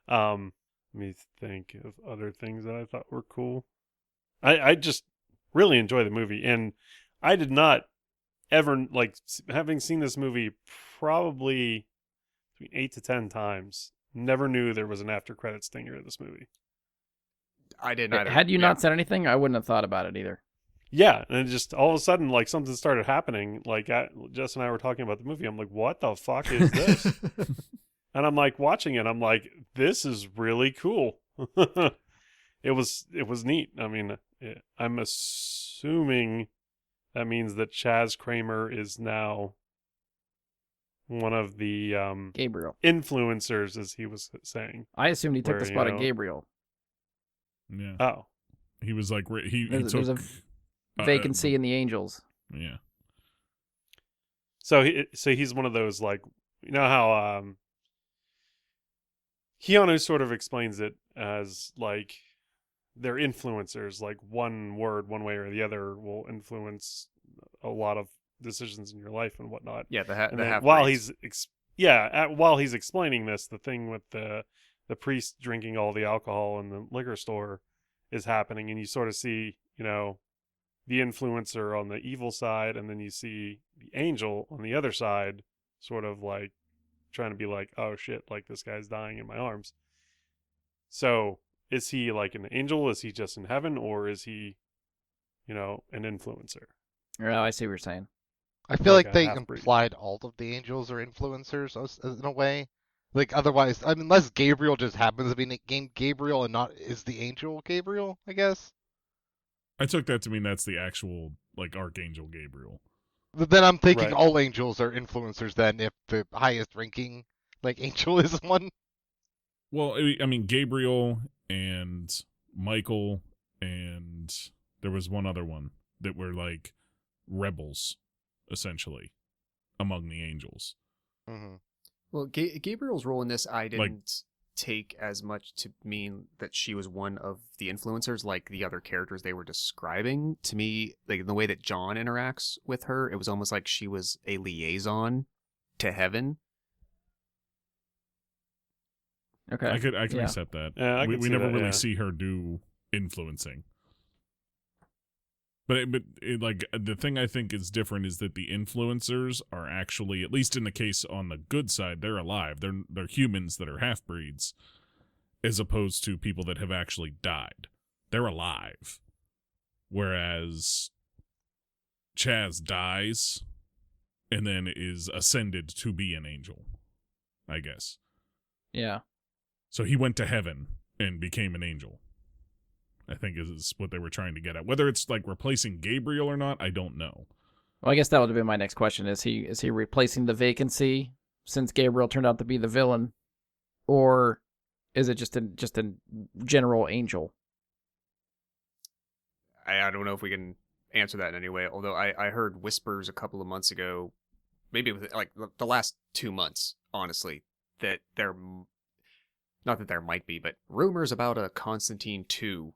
Let me think of other things that I thought were cool. I just really enjoy the movie, and I did not ever like having seen this movie probably between 8 to 10 times. Never knew there was an after credit stinger in this movie. I didn't either. Had you Yeah. not said anything, I wouldn't have thought about it either. Yeah, and it just all of a sudden, like something started happening. Like Jess and I were talking about the movie. I'm like, "What the fuck is this?" And I'm like watching it. I'm like, "This is really cool." It was neat. I mean, I'm assuming that means that Chaz Kramer is now one of the Gabriel. influencers, as he was saying. I assumed he took Where, the you spot of know- Gabriel. Yeah. Oh, He was like he There's took a vacancy in the Angels. Yeah. so he's one of those, like, you know how Keanu sort of explains it as like they're influencers, like one word, one way or the other, will influence a lot of decisions in your life and whatnot. Yeah, the And then half while breeds. while he's explaining this, the thing with the priest drinking all the alcohol in the liquor store is happening, and you sort of see, you know, the influencer on the evil side, and then you see the angel on the other side, sort of like trying to be like, oh shit, like this guy's dying in my arms. So is he like an angel? Is he just in heaven, or is he, you know, an influencer? Oh, I see what you're saying. I feel Like like a they half-breed. implied all of the angels are influencers in a way. Like otherwise, I mean, unless Gabriel just happens to be named Gabriel and not is the angel Gabriel, I guess. I took that to mean that's the actual like Archangel Gabriel. But then I'm thinking Right. all angels are influencers. Then if the highest ranking like angel is one. Well, I mean Gabriel and Michael and there was one other one that were like rebels essentially among the angels. Mm-hmm. Well, Gabriel's role in this, I didn't take as much to mean that she was one of the influencers like the other characters they were describing. To me, like the way that John interacts with her, it was almost like she was a liaison to heaven. Okay. I can Yeah. accept that. Yeah, I we could see never that, really yeah. see her do influencing. But like the thing I think is different is that the influencers are actually, at least in the case on the good side, they're alive. They're humans that are half breeds, as opposed to people that have actually died. They're alive. Whereas Chaz dies and then is ascended to be an angel, I guess. Yeah. So he went to heaven and became an angel, I think is what they were trying to get at. Whether it's like replacing Gabriel or not, I don't know. Well, I guess that would have been my next question. Is he replacing the vacancy since Gabriel turned out to be the villain, or is it just a general angel? I don't know if we can answer that in any way, although I heard whispers a couple of months ago, maybe with like the last 2 months, honestly, that there, not that there might be, but rumors about a Constantine 2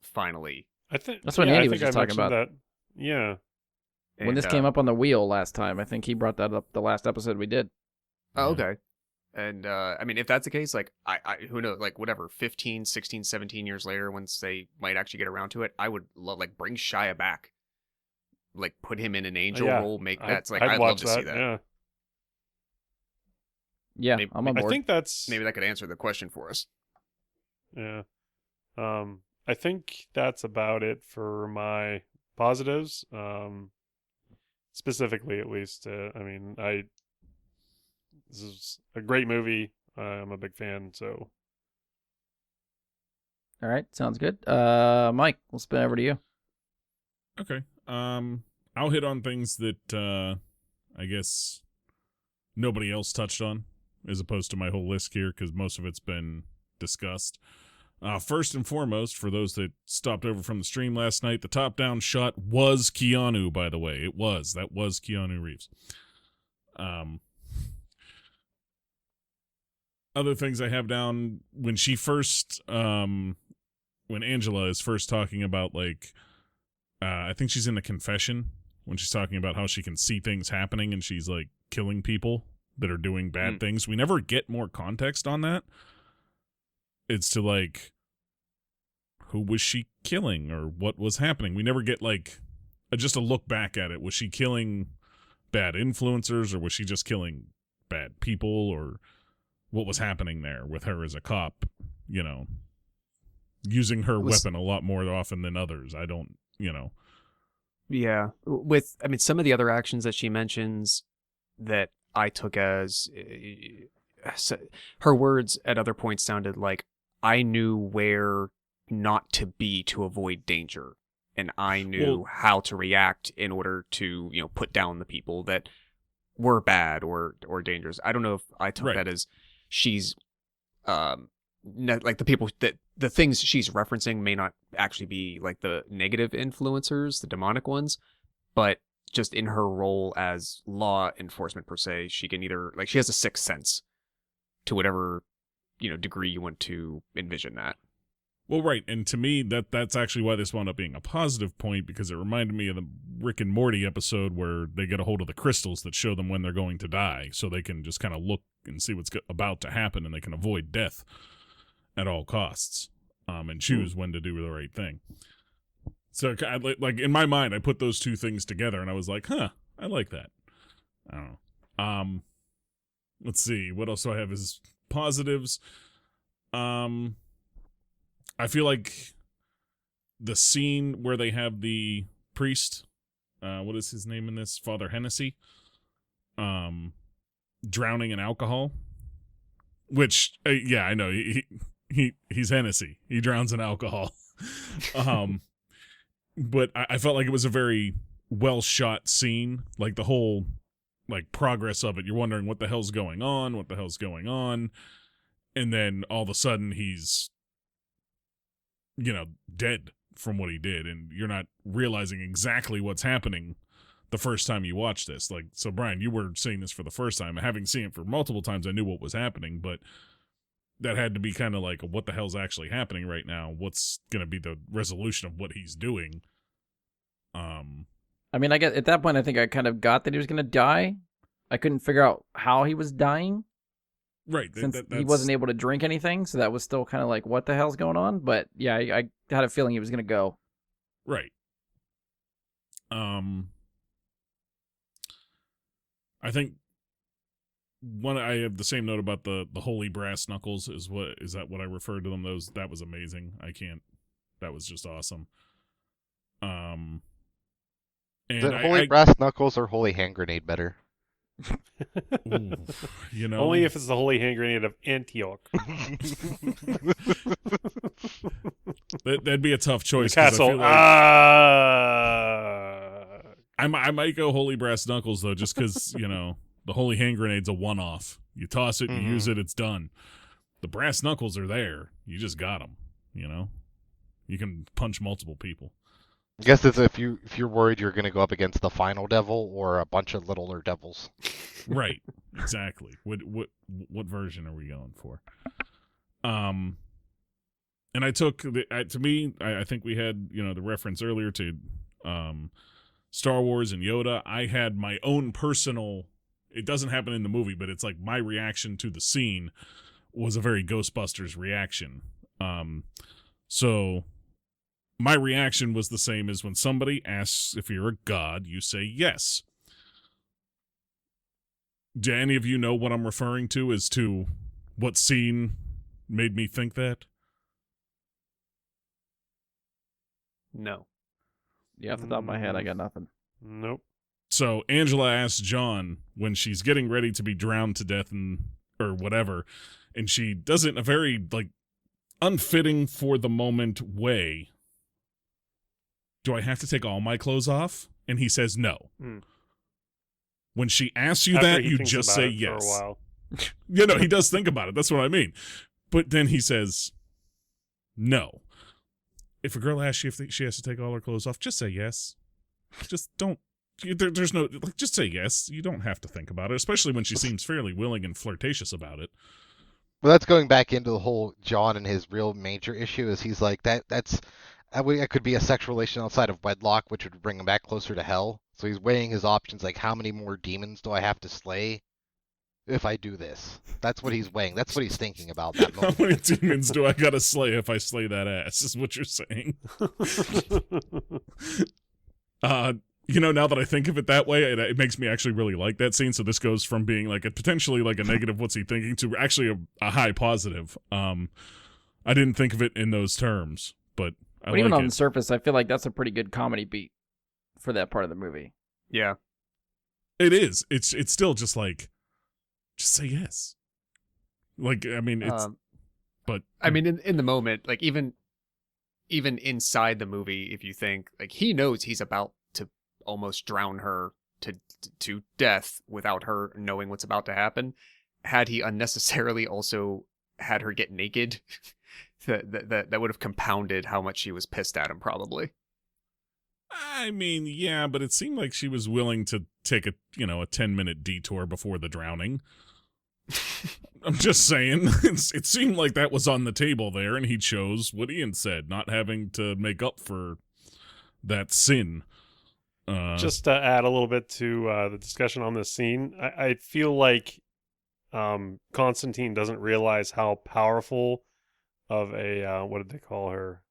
finally. I think That's what yeah, Andy I was think just I talking mentioned about. that. Yeah. When this came up on the wheel last time, I think he brought that up the last episode we did. Oh, okay. And I mean, if that's the case, like I who knows, like whatever, 15, 16, 17 years later, once they might actually get around to it, I would love, like, bring Shia back. like put him in an angel Yeah, role. Make I'd, that's like I'd I'd watch love to see that. Yeah, Yeah, Maybe- I'm on I board. think that's Maybe that could answer the question for us. yeah. I think that's about it for my positives. Specifically, at least. I mean, this is a great movie. I'm a big fan. So All right, sounds good. Mike, we'll spin over to you. Okay. I'll hit on things that I guess nobody else touched on, as opposed to my whole list here, because most of it's been discussed. First and foremost, for those that stopped over from the stream last night, the top-down shot was Keanu, by the way. That was Keanu Reeves. Other things I have down, when she first, when Angela is first talking about, like, I think she's in the confession, when she's talking about how she can see things happening and she's, like, killing people that are doing bad things. We never get more context on that. It's to, like, who was she killing or what was happening? We never get, like, just a look back at it. Was she killing bad influencers, or was she just killing bad people, or what was happening there with her as a cop, you know, using her weapon a lot more often than others? I don't, you know. Yeah, some of the other actions that she mentions that I took as her words at other points sounded like, I knew where not to be to avoid danger, and I knew how to react in order to, you know, put down the people that were bad or dangerous. I don't know if I took that as she's like the people that the things she's referencing may not actually be like the negative influencers, the demonic ones, but just in her role as law enforcement per se, she can either, like, she has a sixth sense to whatever, you know, degree you want to envision that. Well, right, and to me, that's actually why this wound up being a positive point, because it reminded me of the Rick and Morty episode where they get a hold of the crystals that show them when they're going to die, so they can just kind of look and see what's about to happen, and they can avoid death at all costs, and choose when to do the right thing. So, like, in my mind, I put those two things together, and I was like, huh, I like that. I don't know. Let's see, what else do I have as positives? I feel like the scene where they have the priest, what is his name in this? Father Hennessy, drowning in alcohol. Which, yeah, I know he's Hennessy. He drowns in alcohol. But I felt like it was a very well shot scene. Like the whole, like, progress of it. You're wondering what the hell's going on, and then all of a sudden he's, you know, dead from what he did, and you're not realizing exactly what's happening the first time you watch this. Like, so Brian, you were seeing this for the first time. Having seen it for multiple times, I knew what was happening, but that had to be kind of like, what the hell's actually happening right now? What's going to be the resolution of what he's doing? I mean, I guess at that point, I think I kind of got that he was going to die. I couldn't figure out how he was dying. Right. Since he wasn't able to drink anything, so that was still kind of like, what the hell's going on? But yeah, I had a feeling he was going to go. Right. I think I have the same note about the holy brass knuckles. Is that what I referred to them? That was amazing. That was just awesome. Is And it holy brass knuckles or holy hand grenade better? Ooh, you know, only if it's the holy hand grenade of Antioch. that'd be a tough choice. The castle. I might go holy brass knuckles though, just because, you know, the holy hand grenade's a one-off. You toss it, you use it, it's done. The brass knuckles are there. You just got them. You know, you can punch multiple people. I guess it's if you're worried you're going to go up against the final devil or a bunch of littler devils. Right. Exactly. What version are we going for? And I took to me, I think we had, you know, the reference earlier to Star Wars and Yoda. I had my own personal. It doesn't happen in the movie, but it's like my reaction to the scene was a very Ghostbusters reaction. So my reaction was the same as when somebody asks if you're a god, you say yes. Do any of you know what I'm referring to as to what scene made me think that? No. Yeah, off the top of my head, I got nothing. Nope. So Angela asks John when she's getting ready to be drowned to death or whatever, and she does it in a very like unfitting for the moment way. Do I have to take all my clothes off? And he says no. Mm. When she asks you After that, he you thinks just about say it yes. For a while. You know, he does think about it. That's what I mean. But then he says no. If a girl asks you if she has to take all her clothes off, just say yes. Just don't. There's no, like, just say yes. You don't have to think about it, especially when she seems fairly willing and flirtatious about it. Well, that's going back into the whole John and his real major issue is he's like that could be a sexual relation outside of wedlock, which would bring him back closer to hell. So he's weighing his options, like how many more demons do I have to slay if I do this? That's what he's weighing. That's what he's thinking about that How moment. many demons do I gotta slay if I slay that ass, is what you're saying. You know, now that I think of it that way, it makes me actually really like that scene. So this goes from being like a potentially like a negative, what's he thinking, to actually a high positive. I didn't think of it in those terms, but I But even like on it. the surface, I feel like that's a pretty good comedy beat for that part of the movie. Yeah. It is. It's still just like, just say yes. Like, I mean, it's, but I mean, in the moment, like even inside the movie, if you think like he knows he's about to almost drown her to death without her knowing what's about to happen, had he unnecessarily also had her get naked, that would have compounded how much she was pissed at him, probably. I mean, yeah, but it seemed like she was willing to take a 10-minute detour before the drowning. I'm just saying, it seemed like that was on the table there, and he chose what Ian said, not having to make up for that sin. Just to add a little bit to the discussion on this scene, I feel like Constantine doesn't realize how powerful of a what did they call her?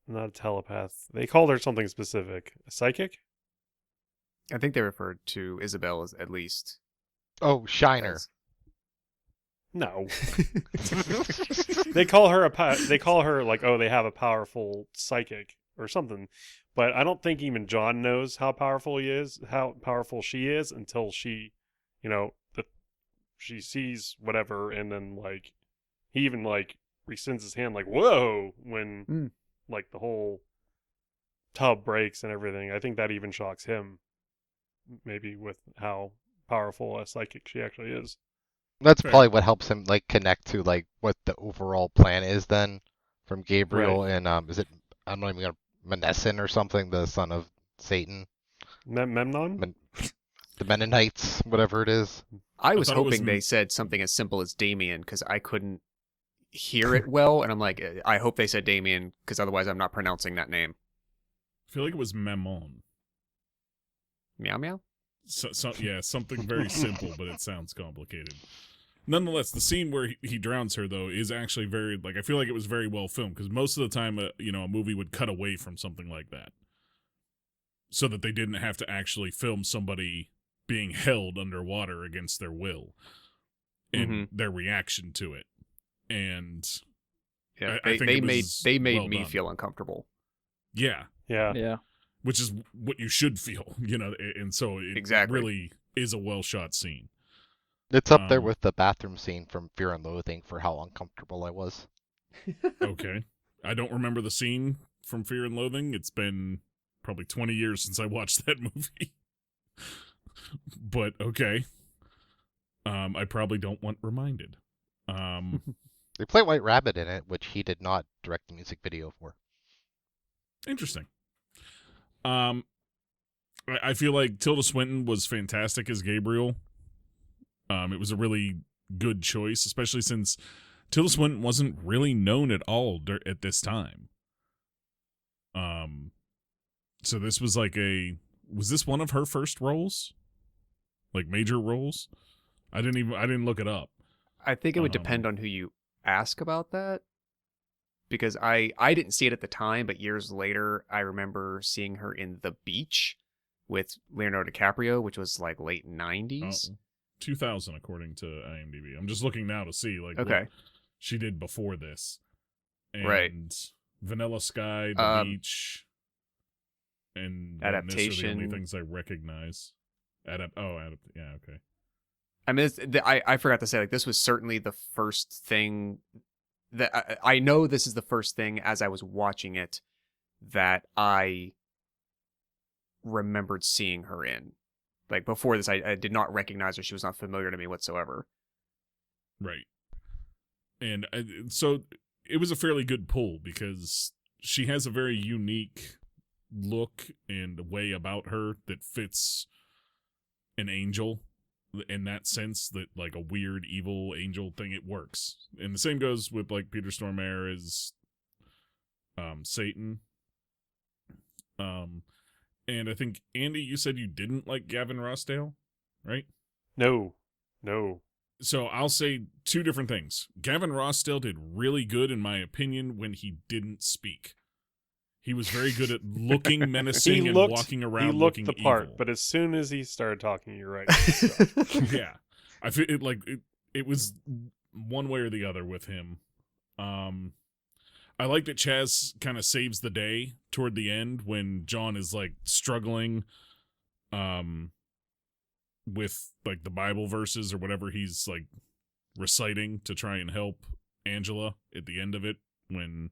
Not a telepath. They called her something specific. A psychic? I think they referred to Isabel as at least. Oh, Shiner. as- No. They call her like, oh, they have a powerful psychic or something. But I don't think even John knows how powerful she is until she, she sees whatever, and then like he even like rescinds his hand like, whoa, when like the whole tub breaks and everything. I think that even shocks him, maybe, with how powerful a psychic she actually is. That's Fair. probably what helps him like connect to like what the overall plan is then from Gabriel and is it, I'm not even gonna, Menessin or something, the son of Satan, Memnon? the Mennonites, whatever it is. I was thought it was hoping they said something as simple as Damien, because I couldn't hear it well, and I'm like, I hope they said Damien, because otherwise I'm not pronouncing that name. I feel like it was Memon. Meow meow? Yeah, something very simple, but it sounds complicated. Nonetheless, the scene where he drowns her, though, is actually very, like, I feel like it was very well filmed, because most of the time, a movie would cut away from something like that, so that they didn't have to actually film somebody being held underwater against their will and their reaction to it. And Yeah, I think it was they made well me done. feel uncomfortable. Yeah, Yeah. which is what you should feel, and so it Exactly. really is a well-shot scene. It's up there Um, with the bathroom scene from Fear and Loathing for how uncomfortable I was. Okay. I don't remember the scene from Fear and Loathing. It's been probably 20 years since I watched that movie. But okay. I probably don't want reminded. They play White Rabbit in it, which he did not direct the music video for. Interesting. I feel like Tilda Swinton was fantastic as Gabriel. It was a really good choice, especially since Tilda Swinton wasn't really known at all at this time. So this was like was this one of her first roles? Like major roles? I didn't look it up. I think it would depend on who you ask about that. because I didn't see it at the time, but years later I remember seeing her in The Beach with Leonardo DiCaprio, which was like late 90s. 2000 according to IMDb. I'm just looking now to see like Okay. what she did before this. And Right. Vanilla Sky, The Beach, and these are the Adaptation. only things I recognize. Yeah, okay. I mean, I forgot to say, like, this was certainly the first thing that I know this is the first thing as I was watching it that I remembered seeing her in. Like, before this, I did not recognize her. She was not familiar to me whatsoever. Right. And so it was a fairly good pull because she has a very unique look and way about her that fits an angel in that sense, that like a weird evil angel thing. It works. And the same goes with like Peter Stormare as Satan. And I think, Andy, you said you didn't like Gavin Rossdale, right? No. So I'll say two different things. Gavin Rossdale did really good, in my opinion, when he didn't speak. He was very good at looking menacing and walking around he looked looking the part, evil. but as soon as he started talking, you're right. Yeah, I feel it like it was one way or the other with him. I like that Chaz kind of saves the day toward the end when John is like struggling with like the Bible verses or whatever he's like reciting to try and help Angela at the end of it, when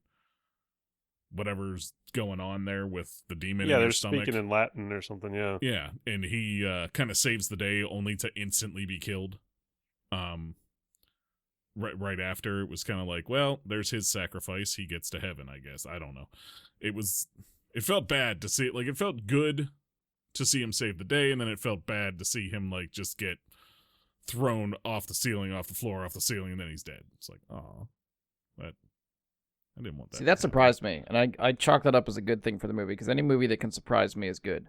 whatever's going on there with the demon in they're her stomach. speaking in Latin or something. Yeah, and he kind of saves the day only to instantly be killed. Right after, it was kind of like, well, there's his sacrifice. He gets to heaven, I guess. I don't know. It felt bad to see it. Like, it felt good to see him save the day, and then it felt bad to see him like just get thrown off the ceiling, off the floor, off the ceiling, and then he's dead. It's like, oh, but I didn't want that. See, that surprised me, and I chalk that up as a good thing for the movie, because any movie that can surprise me is good.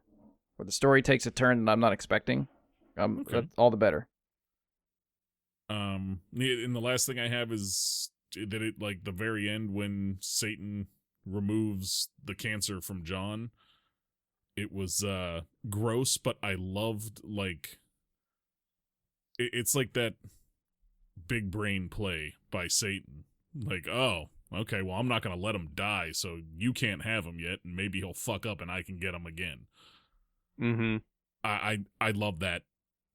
Where the story takes a turn that I'm not expecting, Okay. all the better. And the last thing I have is that it, like, the very end when Satan removes the cancer from John, it was gross, but I loved, like, it's like that big brain play by Satan. Like, oh, okay, well, I'm not going to let him die, so you can't have him yet, and maybe he'll fuck up and I can get him again. Mm-hmm. I love that.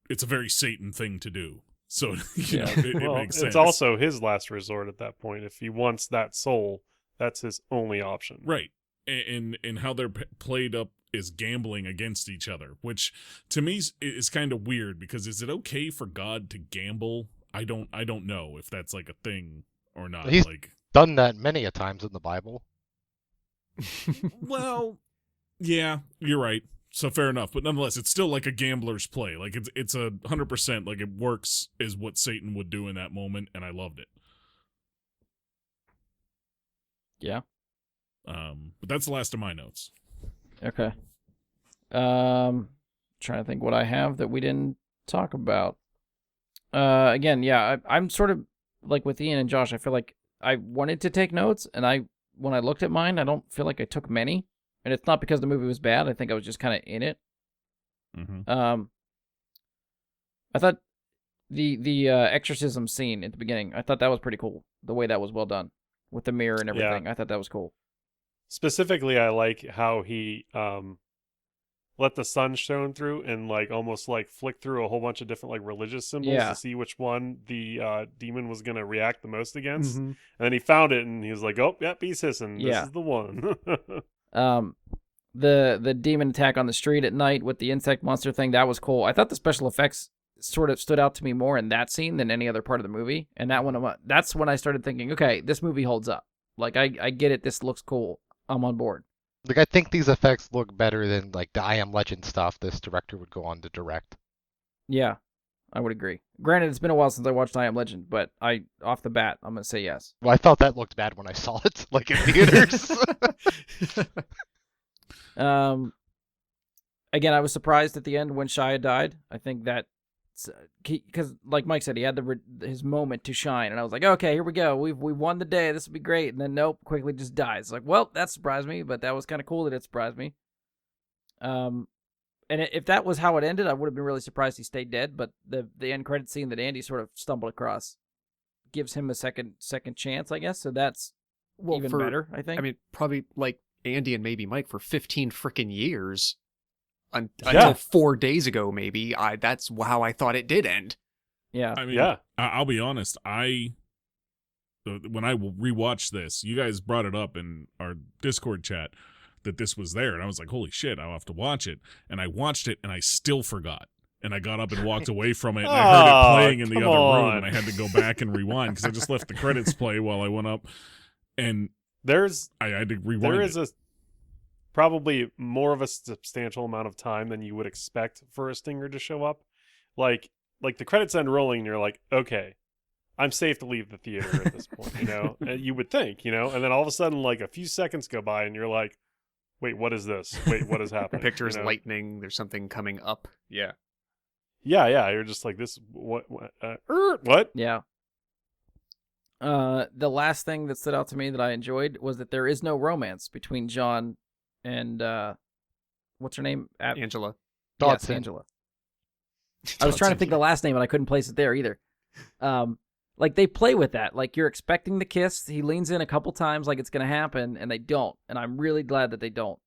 It's a very Satan thing to do. So, Yeah. it Well, makes sense. it's also his last resort at that point. If he wants that soul, that's his only option. Right. And how they're played up is gambling against each other, which to me is kind of weird, because is it okay for God to gamble? I don't know if that's like a thing or not. He's like, done that many a times in the Bible. well, yeah, you're right. So fair enough, but nonetheless, it's still like a gambler's play. Like it's 100%, like, it works as what Satan would do in that moment, and I loved it. Yeah. But that's the last of my notes. Okay. Trying to think what I have that we didn't talk about. Again, yeah, I'm sort of like with Ian and Josh. I feel like I wanted to take notes, and when I looked at mine, I don't feel like I took many. And it's not because the movie was bad. I think I was just kind of in it. Mm-hmm. I thought the exorcism scene at the beginning, I thought that was pretty cool. The way that was well done with the mirror and everything. I thought that was cool. Specifically, I like how he let the sun shine through and like almost like flick through a whole bunch of different like religious symbols to see which one the demon was going to react the most against. Mm-hmm. And then he found it and he was like, oh, yep, he's hissing. This is the one. The demon attack on the street at night with the insect monster thing, that was cool. I thought the special effects sort of stood out to me more in that scene than any other part of the movie. And that's when I started thinking, okay, this movie holds up. Like, I get it. This looks cool. I'm on board. Like, I think these effects look better than like the I Am Legend stuff this director would go on to direct. Yeah, I would agree. Granted, it's been a while since I watched I Am Legend, but off the bat, I'm gonna say yes. Well, I thought that looked bad when I saw it, like in theaters. Again, I was surprised at the end when Shia died. I think that because like Mike said, he had his moment to shine, and I was like, okay, here we go. We won the day. This will be great. And then nope, quickly just dies. Like, well, that surprised me, but that was kind of cool that it surprised me. And if that was how it ended, I would have been really surprised he stayed dead. But the end credit scene that Andy sort of stumbled across gives him a second chance, I guess. So that's even better, I think. I mean, probably like Andy and maybe Mike for 15 freaking years until 4 days ago. Maybe that's how I thought it did end. Yeah. I mean, I'll be honest. When I rewatched this, you guys brought it up in our Discord chat that this was there, and I was like, holy shit, I'll have to watch it. And I watched it, and I still forgot. And I got up and walked away from it, and I heard it playing in the other room, and I had to go back and rewind because I just left the credits play while I went up, and I had to rewind. There is probably more of a substantial amount of time than you would expect for a stinger to show up. Like the credits end rolling, and you're like, okay, I'm safe to leave the theater at this point, And you would think, and then all of a sudden, like a few seconds go by, and you're like, wait, what is this? Wait, what is happening? Pictures lightning. There's something coming up. Yeah. Yeah. You're just like this. What? Yeah. The last thing that stood out to me that I enjoyed was that there is no romance between John and what's her name? Angela. Yes, Angela. I was trying to think the last name and I couldn't place it there either. Like they play with that. Like you're expecting the kiss. He leans in a couple times like it's going to happen, and they don't. And I'm really glad that they don't.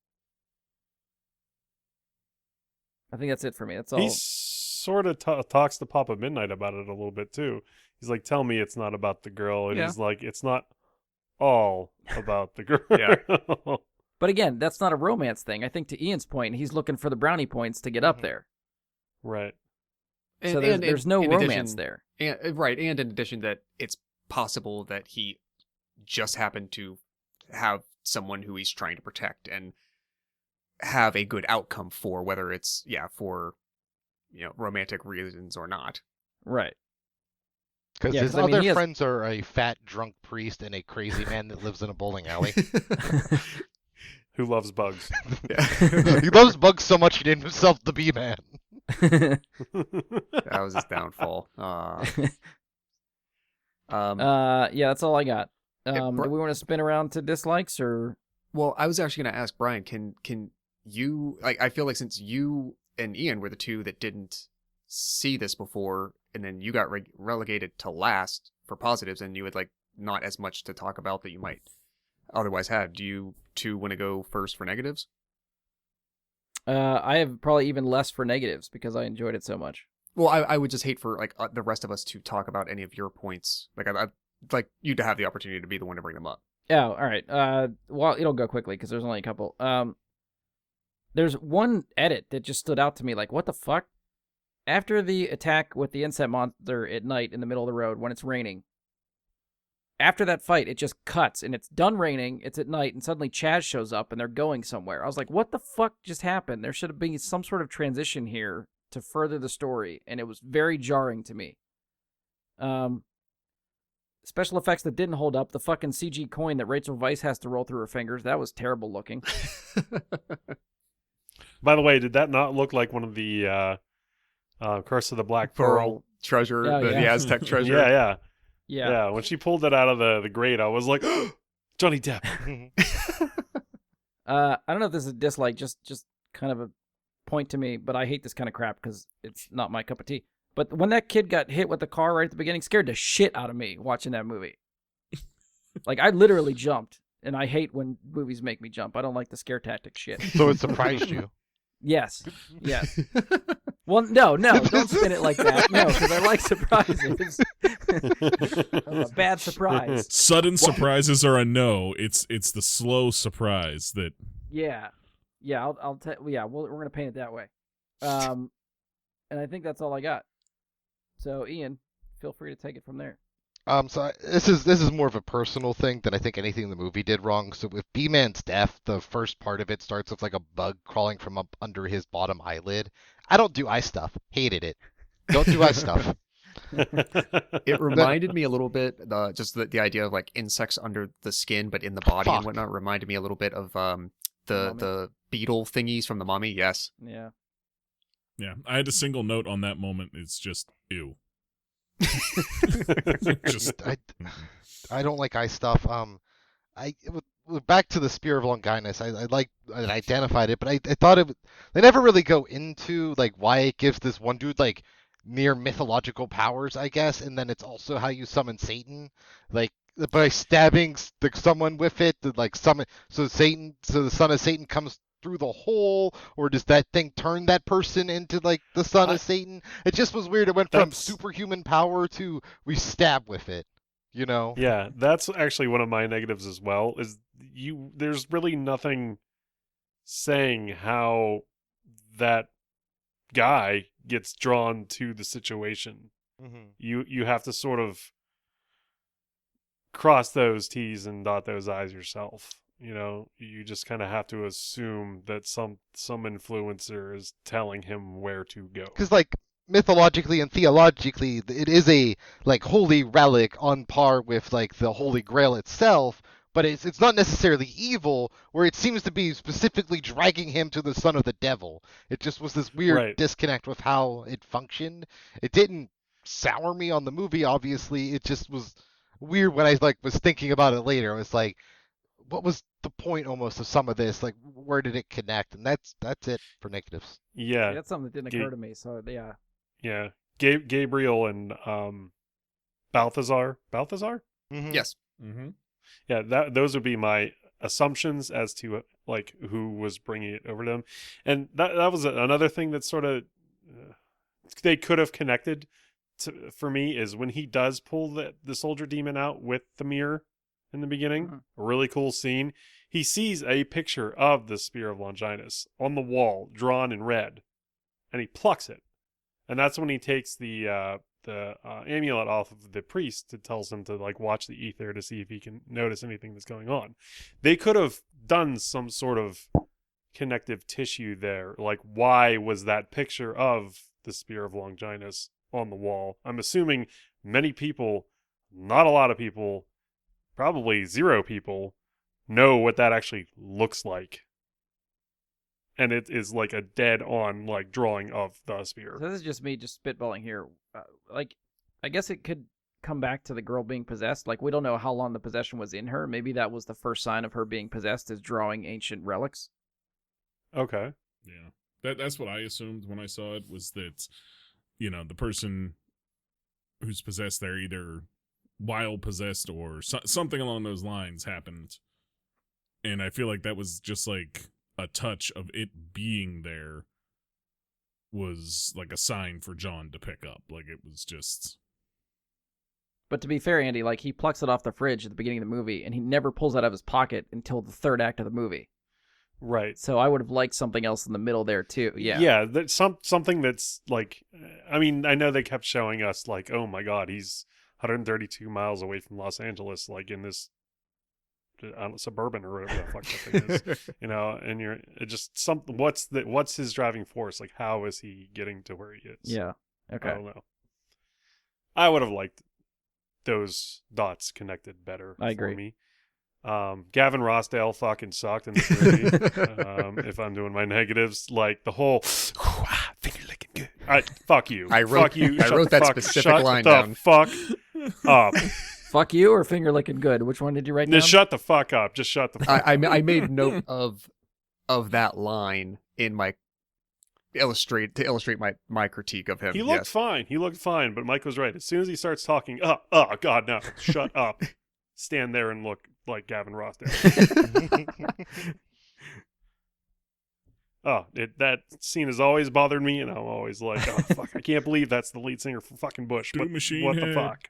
I think that's it for me. That's all. He sort of talks to Papa Midnight about it a little bit too. He's like, "Tell me it's not about the girl," and he's like, "It's not all about the girl." Yeah. But again, that's not a romance thing. I think to Ian's point, he's looking for the brownie points to get up there. Right. So there's no romance there. Right, and in addition that it's possible that he just happened to have someone who he's trying to protect and have a good outcome for, whether it's, for, romantic reasons or not. Right. Because his other friends are a fat, drunk priest and a crazy man that lives in a bowling alley. Who loves bugs. He loves bugs so much he named himself the Bee Man. That was his downfall. That's all I got. Do we want to spin around to dislikes or? Well, I was actually going to ask Brian, can you, like, I feel like since you and Ian were the two that didn't see this before, and then you got relegated to last for positives, and you had like not as much to talk about that you might otherwise have. Do you two want to go first for negatives? I have probably even less for negatives because I enjoyed it so much. Well, I would just hate for like the rest of us to talk about any of your points. Like I'd like you to have the opportunity to be the one to bring them up. Yeah, all right. Well, it'll go quickly because there's only a couple. There's one edit that just stood out to me. Like, what the fuck? After the attack with the insect monster at night in the middle of the road when it's raining, after that fight, it just cuts, and it's done raining, it's at night, and suddenly Chaz shows up, and they're going somewhere. I was like, what the fuck just happened? There should have been some sort of transition here to further the story, and it was very jarring to me. Special effects that didn't hold up, the fucking CG coin that Rachel Weisz has to roll through her fingers, that was terrible looking. By the way, did that not look like one of the Curse of the Black Pearl treasure, the Aztec treasure? Yeah, when she pulled it out of the grate, I was like, Johnny Depp. I don't know if this is a dislike, just kind of a point to me, but I hate this kind of crap because it's not my cup of tea. But when that kid got hit with the car right at the beginning, scared the shit out of me watching that movie. Like, I literally jumped, and I hate when movies make me jump. I don't like the scare tactic shit. So it surprised you? Yes. Well, no, don't spin it like that. No, because I like surprises. A bad surprise. Sudden surprises are a no. It's the slow surprise that. Yeah. I'll tell. Yeah, we're gonna paint it that way. And I think that's all I got. So, Ian, feel free to take it from there. So this is more of a personal thing than I think anything the movie did wrong. So with B-Man's death, the first part of it starts with like a bug crawling from up under his bottom eyelid. I don't do eye stuff. Hated it. Don't do eye stuff. It reminded me a little bit, just the idea of like insects under the skin, but in the body and whatnot. Reminded me a little bit of the beetle thingies from the Mummy. Yes. Yeah. Yeah, I had a single note on that moment. It's just ew. Just I don't like ice stuff. Back to the Spear of Longinus. I identified it, but I thought they never really go into like why it gives this one dude like near mythological powers, I guess, and then it's also how you summon Satan, like by stabbing someone with it, to like summon so the son of Satan comes through the hole, or does that thing turn that person into like the son of Satan? It just was weird. It went from superhuman power to we stab with it. Yeah, that's actually one of my negatives as well. There's really nothing saying how that guy gets drawn to the situation. Mm-hmm. You have to sort of cross those T's and dot those I's yourself. You just kind of have to assume that some influencer is telling him where to go. Because like mythologically and theologically, it is a like holy relic on par with like the Holy Grail itself, but it's not necessarily evil, where it seems to be specifically dragging him to the son of the devil. It just was this weird disconnect with how it functioned. It didn't sour me on the movie, obviously. It just was weird when I like was thinking about it later. I was like, what was the point almost of some of this? Like, where did it connect? And that's it for negatives. Yeah, that's something that didn't occur to me. So yeah. Yeah, Gabriel and Balthazar. Mm-hmm. Yes. Mm-hmm. Yeah, those would be my assumptions as to like who was bringing it over to them, and that was another thing that sort of they could have connected to for me is when he does pull the soldier demon out with the mirror in the beginning. A really cool scene. He sees a picture of the Spear of Longinus on the wall, drawn in red, and he plucks it. And that's when he takes the amulet off of the priest. It tells him to like watch the ether to see if he can notice anything that's going on. They could have done some sort of connective tissue there. Like, why was that picture of the Spear of Longinus on the wall? I'm assuming many people, not a lot of people, probably 0 people, know what that actually looks like. And it is like a dead-on like drawing of the spear. So this is just me just spitballing here. Like, I guess it could come back to the girl being possessed. Like, we don't know how long the possession was in her. Maybe that was the first sign of her being possessed, is drawing ancient relics. Okay. Yeah. That's what I assumed when I saw it, was that, the person who's possessed there either while possessed or something along those lines happened. And I feel like that was just like a touch of it being there was like a sign for John to pick up. Like, it was just... But to be fair, Andy, like, he plucks it off the fridge at the beginning of the movie, and he never pulls it out of his pocket until the third act of the movie. Right. So I would have liked something else in the middle there, too. Yeah. Yeah, that's something that's like... I mean, I know they kept showing us, like, oh my god, he's 132 miles away from Los Angeles, like, in this suburban or whatever the fuck that thing is, and you're just what's his driving force? Like, how is he getting to where he is? Yeah. Okay. I don't know. I would have liked those dots connected better. I agree. For me. Gavin Rossdale fucking sucked in this movie. If I'm doing my negatives, like the whole finger licking good. Fuck you. I wrote Shut that fuck, specific shut line the down. Fuck up. Fuck you or finger licking good? Which one did you write down? Just shut the fuck up. Just shut the fuck up. I made note of that line in my to illustrate my critique of him. He looked fine. He looked fine, but Mike was right. As soon as he starts talking, God, no, shut up. Stand there and look like Gavin Rossdale. That scene has always bothered me, and I'm always like, oh, fuck, I can't believe that's the lead singer for fucking Bush. What the fuck?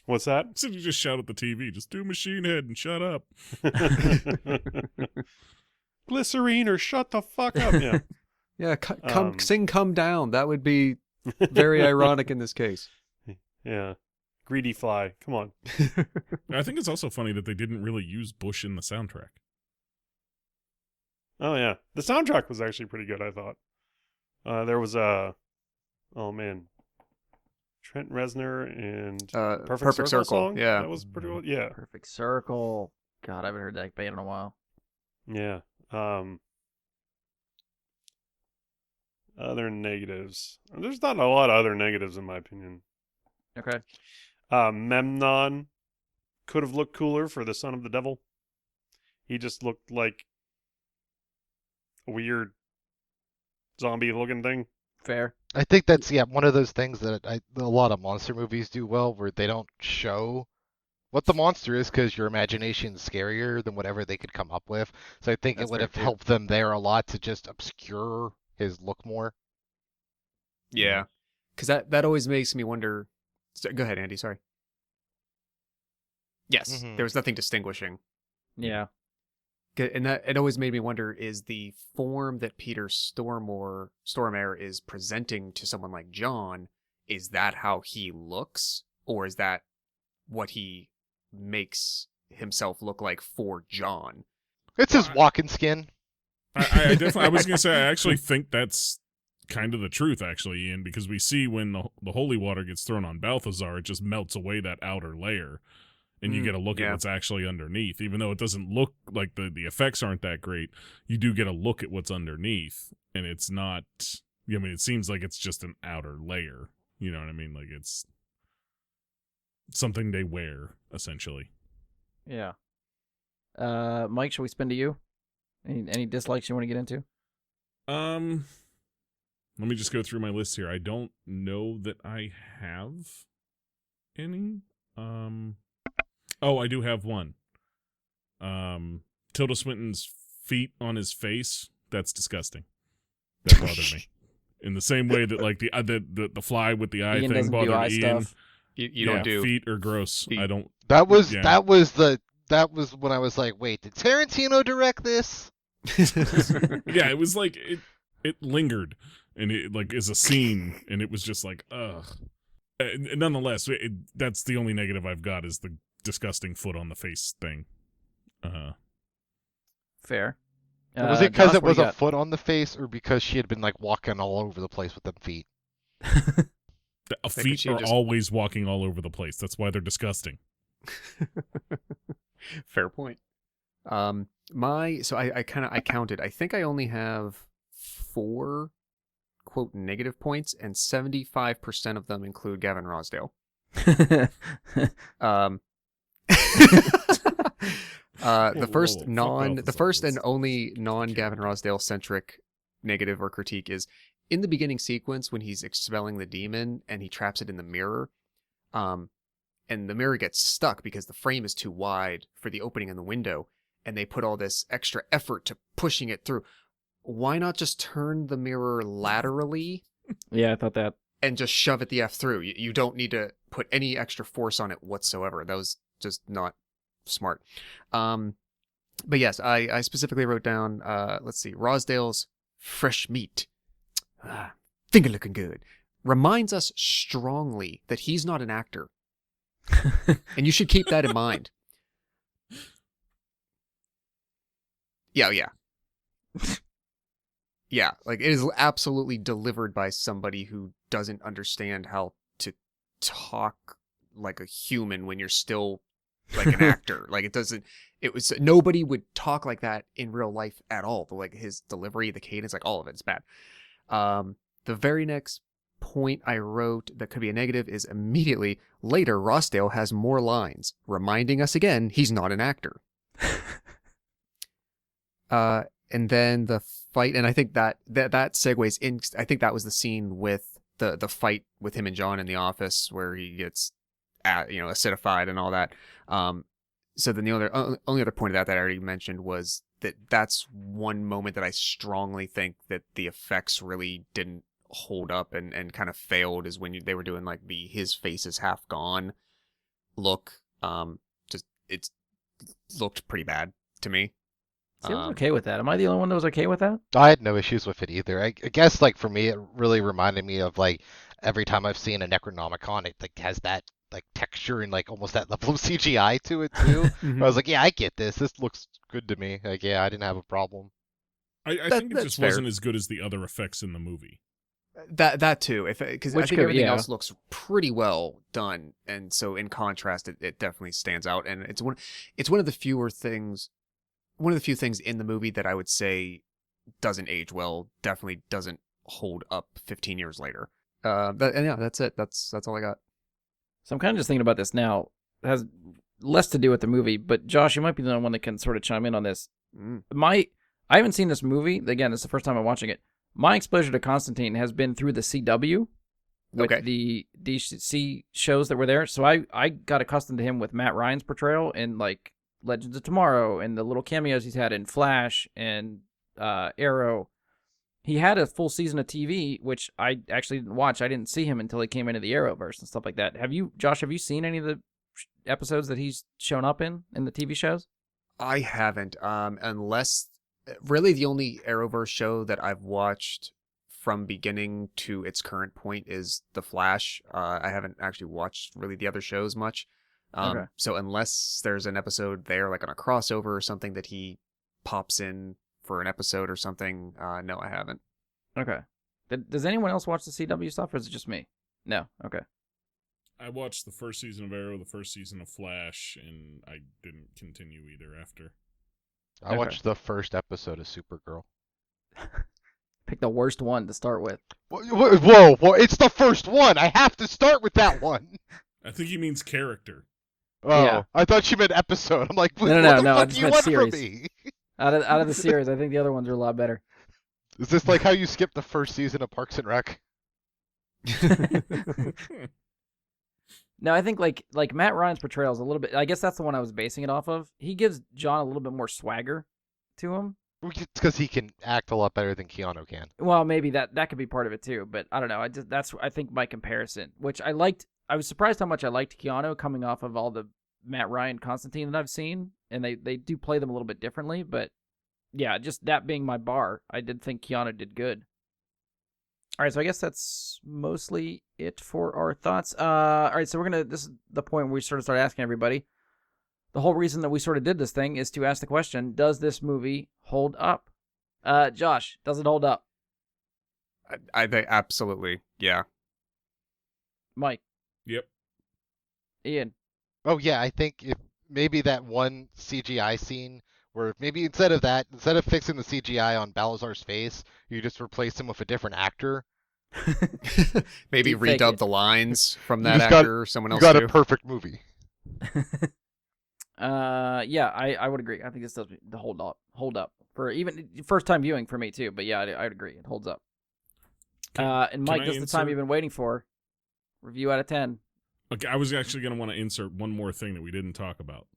What's that? So you just shout at the TV, just do Machine Head and shut up. Glycerine or shut the fuck up. Yeah. Yeah, come down. That would be very ironic in this case. Yeah. Greedy Fly. Come on. I think it's also funny that they didn't really use Bush in the soundtrack. Oh, yeah. The soundtrack was actually pretty good, I thought. There was Trent Reznor and Perfect Circle song. Yeah. That was pretty well. Yeah. Perfect Circle. God, I haven't heard that band in a while. Yeah. Other negatives. There's not a lot of other negatives in my opinion. Okay. Memnon could have looked cooler for the son of the devil. He just looked like a weird zombie looking thing. Fair. I think that's one of those things that a lot of monster movies do well, where they don't show what the monster is because your imagination's scarier than whatever they could come up with. So I think That's it would fair, have too. helped them there a lot to just obscure his look more. Yeah, because that always makes me wonder. Go ahead, Andy. Sorry. Yes, Mhm. there was nothing distinguishing. Yeah. And that it always made me wonder: is the form that Peter Stormare is presenting to someone like John, is that how he looks, or is that what he makes himself look like for John? It's his walking skin. I definitely. I was gonna say. I actually think that's kind of the truth, actually, Ian, because we see when the holy water gets thrown on Balthazar, it just melts away that outer layer, and you get a look at yeah. what's actually underneath. Even though it doesn't look like the effects aren't that great, you do get a look at what's underneath, and it's not. I mean, it seems like it's just an outer layer. You know what I mean? Like it's something they wear, essentially. Yeah. Mike, shall we spin to you? Any dislikes you want to get into? Let me just go through my list here. I don't know that I have any. Oh, I do have one. Tilda Swinton's feet on his face. That's disgusting. That bothered me. In the same way that like the fly with the eye Ian thing doesn't do bothered eye Ian. stuff. You don't do feet are gross. feet. I don't. That was Yeah. that was when I was like, wait, did Tarantino direct this? Yeah, it was like it lingered, and it like is a scene, and it was just like ugh. Nonetheless, that's the only negative I've got is the disgusting foot on the face thing. Fair. Was it because Josh, it what was do a you foot on the face, or because she had been like walking all over the place with them feet? Feet she are just- always walking all over the place. That's why they're disgusting. Fair point. I counted. I think I only have 4 quote negative points, and 75% of them include Gavin Rosdale. got? The first Whoa, fuck off, first and that's- only non Gavin Rosdale centric negative or critique is in the beginning sequence when he's expelling the demon and he traps it in the mirror. And the mirror gets stuck because the frame is too wide for the opening in the window, and they put all this extra effort to pushing it through. Why not just turn the mirror laterally Yeah, I thought that. and just shove it the F through? You don't need to put any extra force on it whatsoever. That was just not smart. But yes, I specifically wrote down, let's see, Rosdale's fresh meat. Finger looking good. Reminds us strongly that he's not an actor. And you should keep that in mind. Yeah. Yeah, like it is absolutely delivered by somebody who doesn't understand how to talk like a human when you're still like an actor. Like nobody would talk like that in real life at all. Like his delivery, the cadence, like all of it is bad. The very next point I wrote that could be a negative is immediately later Rossdale has more lines, reminding us again he's not an actor. And then the fight, and I think that segues in. I think that was the scene with the fight with him and John in the office where he gets acidified and all that. So then the only other point of that I already mentioned was that's one moment that I strongly think that the effects really didn't hold up and kind of failed, is when they were doing like his face is half gone look. Just it looked pretty bad to me. See, I was okay with that. Am I the only one that was okay with that? I had no issues with it either. I guess like for me, it really reminded me of like every time I've seen a Necronomicon, it like has that like texture and like almost that level of CGI to it too. I was like, yeah, I get this. This looks good to me. Like, yeah, I didn't have a problem. I think it that's just fair. wasn't as good as the other effects in the movie. That too, because I Which think could- everything yeah. else looks pretty well done, and so in contrast, it definitely stands out, and it's one of the few things in the movie that I would say doesn't age well. Definitely doesn't hold up 15 years later. That's it. That's all I got. So I'm kind of just thinking about this now. It has less to do with the movie, but Josh, you might be the one that can sort of chime in on this. I haven't seen this movie. Again, this is the first time I'm watching it. My exposure to Constantine has been through the CW with the DC shows that were there. So I got accustomed to him with Matt Ryan's portrayal in like Legends of Tomorrow and the little cameos he's had in Flash and Arrow. He had a full season of TV, which I actually didn't watch. I didn't see him until he came into the Arrowverse and stuff like that. Josh, have you seen any of the episodes that he's shown up in the TV shows? I haven't, unless really the only Arrowverse show that I've watched from beginning to its current point is The Flash. I haven't actually watched really the other shows much. Okay. So unless there's an episode there, like on a crossover or something that he pops in for an episode or something, no, I haven't. Okay. Does anyone else watch the CW stuff, or is it just me? No. Okay. I watched the first season of Arrow, the first season of Flash, and I didn't continue either after. I watched the first episode of Supergirl. Pick the worst one to start with. Whoa, it's the first one. I have to start with that one. I think he means character. Oh, Yeah. I thought you meant episode. I'm like, what No, the I fuck just do you meant want series. from me? Out of the series, I think the other ones are a lot better. Is this like how you skipped the first season of Parks and Rec? No, I think like Matt Ryan's portrayal is a little bit. I guess that's the one I was basing it off of. He gives John a little bit more swagger to him. It's because he can act a lot better than Keanu can. Well, maybe that could be part of it too, but I don't know. That's I think my comparison, which I liked. I was surprised how much I liked Keanu coming off of all the Matt Ryan Constantine that I've seen, and they do play them a little bit differently, but yeah, just that being my bar, I did think Keanu did good. All right, so I guess that's mostly it for our thoughts. All right, so this is the point where we sort of start asking everybody. The whole reason that we sort of did this thing is to ask the question, does this movie hold up? Josh, does it hold up? I think absolutely, yeah. Mike? Yep. Ian? Oh yeah, I think if maybe that one CGI scene where maybe instead of fixing the CGI on Balazar's face, you just replace him with a different actor. Maybe Deep fake redub it. the lines from You that just got- actor or someone You else got too. a perfect movie. Yeah, I would agree. I think this does hold up for even first time viewing for me too. But yeah, I'd agree. It holds up. And Mike, I this is the time insert- you've been waiting for. Review out of 10. Okay, I was actually going to want to insert one more thing that we didn't talk about.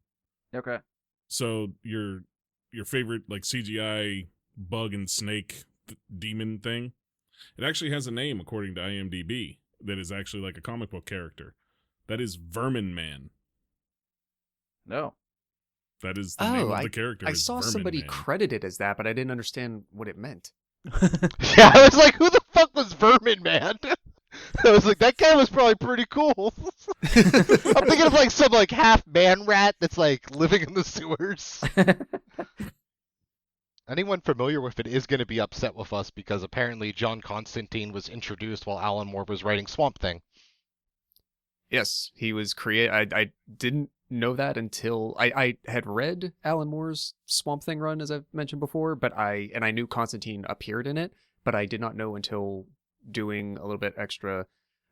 Okay. So your favorite like CGI bug and snake demon thing, it actually has a name according to IMDb that is actually like a comic book character. That is Vermin Man. No. That is the name of the character. I is saw Vermin somebody Man. credited as that, but I didn't understand what it meant. Yeah, I was like, who the fuck was Vermin Man? I was like, that guy was probably pretty cool. I'm thinking of like some like half man rat that's like living in the sewers. Anyone familiar with it is going to be upset with us because apparently John Constantine was introduced while Alan Moore was writing Swamp Thing. Yes, he was created. I didn't know that until I had read Alan Moore's Swamp Thing run, as I've mentioned before, but I knew Constantine appeared in it, but I did not know until doing a little bit extra,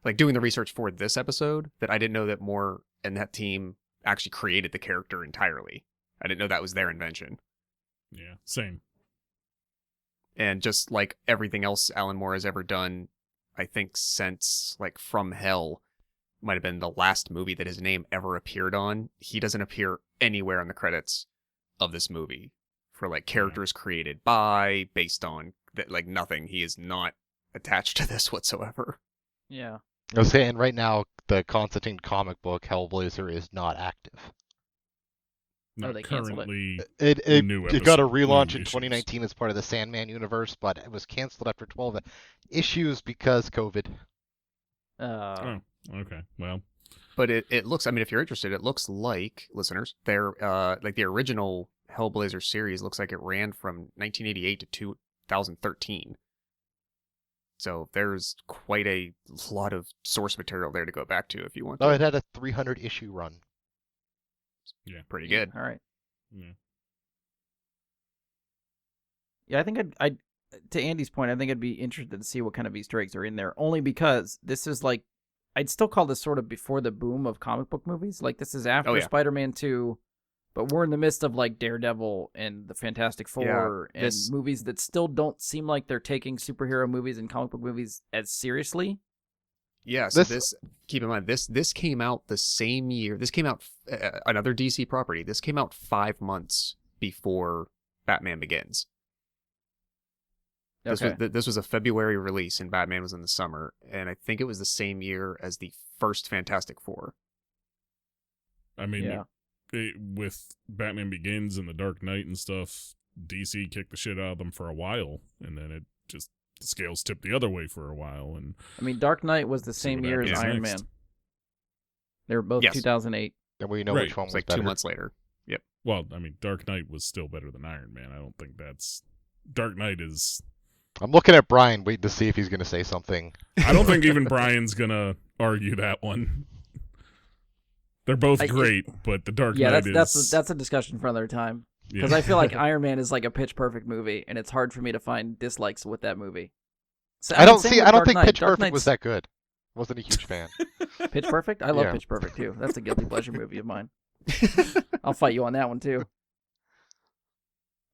like doing the research for this episode, that I didn't know that Moore and that team actually created the character entirely. I didn't know that was their invention. Yeah, same. And just like everything else Alan Moore has ever done, I think since like From Hell might have been the last movie that his name ever appeared on. He doesn't appear anywhere in the credits of this movie for like characters created by, based on, that like nothing. He is not attached to this whatsoever. Yeah. I was saying right now the Constantine comic book Hellblazer is not active. Not they canceled it. currently. It New got a episode, relaunch new in issues. 2019 as part of the Sandman universe, but it was canceled after 12 issues because COVID. Oh, okay. Well, But it looks, I mean, if you're interested, it looks like, listeners, they're like the original Hellblazer series looks like it ran from 1988 to 2013. So there's quite a lot of source material there to go back to if you want to. Oh, it had a 300 issue run. yeah. Pretty good. All right. Yeah. Yeah, I think I'd to Andy's point, I think I'd be interested to see what kind of Easter eggs are in there. Only because this is like, I'd still call this sort of before the boom of comic book movies. Like this is after Spider-Man 2, but we're in the midst of like Daredevil and the Fantastic Four and movies that still don't seem like they're taking superhero movies and comic book movies as seriously. Yeah, so this keep in mind, this came out the same year. This came out, another DC property. This came out 5 months before Batman Begins. Okay. This was a February release, and Batman was in the summer, and I think it was the same year as the first Fantastic Four. I mean, with Batman Begins and The Dark Knight and stuff, DC kicked the shit out of them for a while, and then it just the scales tipped the other way for a while. And I mean, Dark Knight was the same year as Iron Man. They were both 2008. And we know which one was like better. 2 months later. Yep. Well, I mean, Dark Knight was still better than Iron Man. I don't think that's... Dark Knight is... I'm looking at Brian, waiting to see if he's going to say something. I don't think even Brian's going to argue that one. They're both great, but the Dark Knight is... that's a discussion for another time. Because I feel like Iron Man is like a pitch perfect movie, and it's hard for me to find dislikes with that movie. So, I don't think Pitch Perfect was that good. Wasn't a huge fan. Pitch Perfect? I love Pitch Perfect too. That's a guilty pleasure movie of mine. I'll fight you on that one too.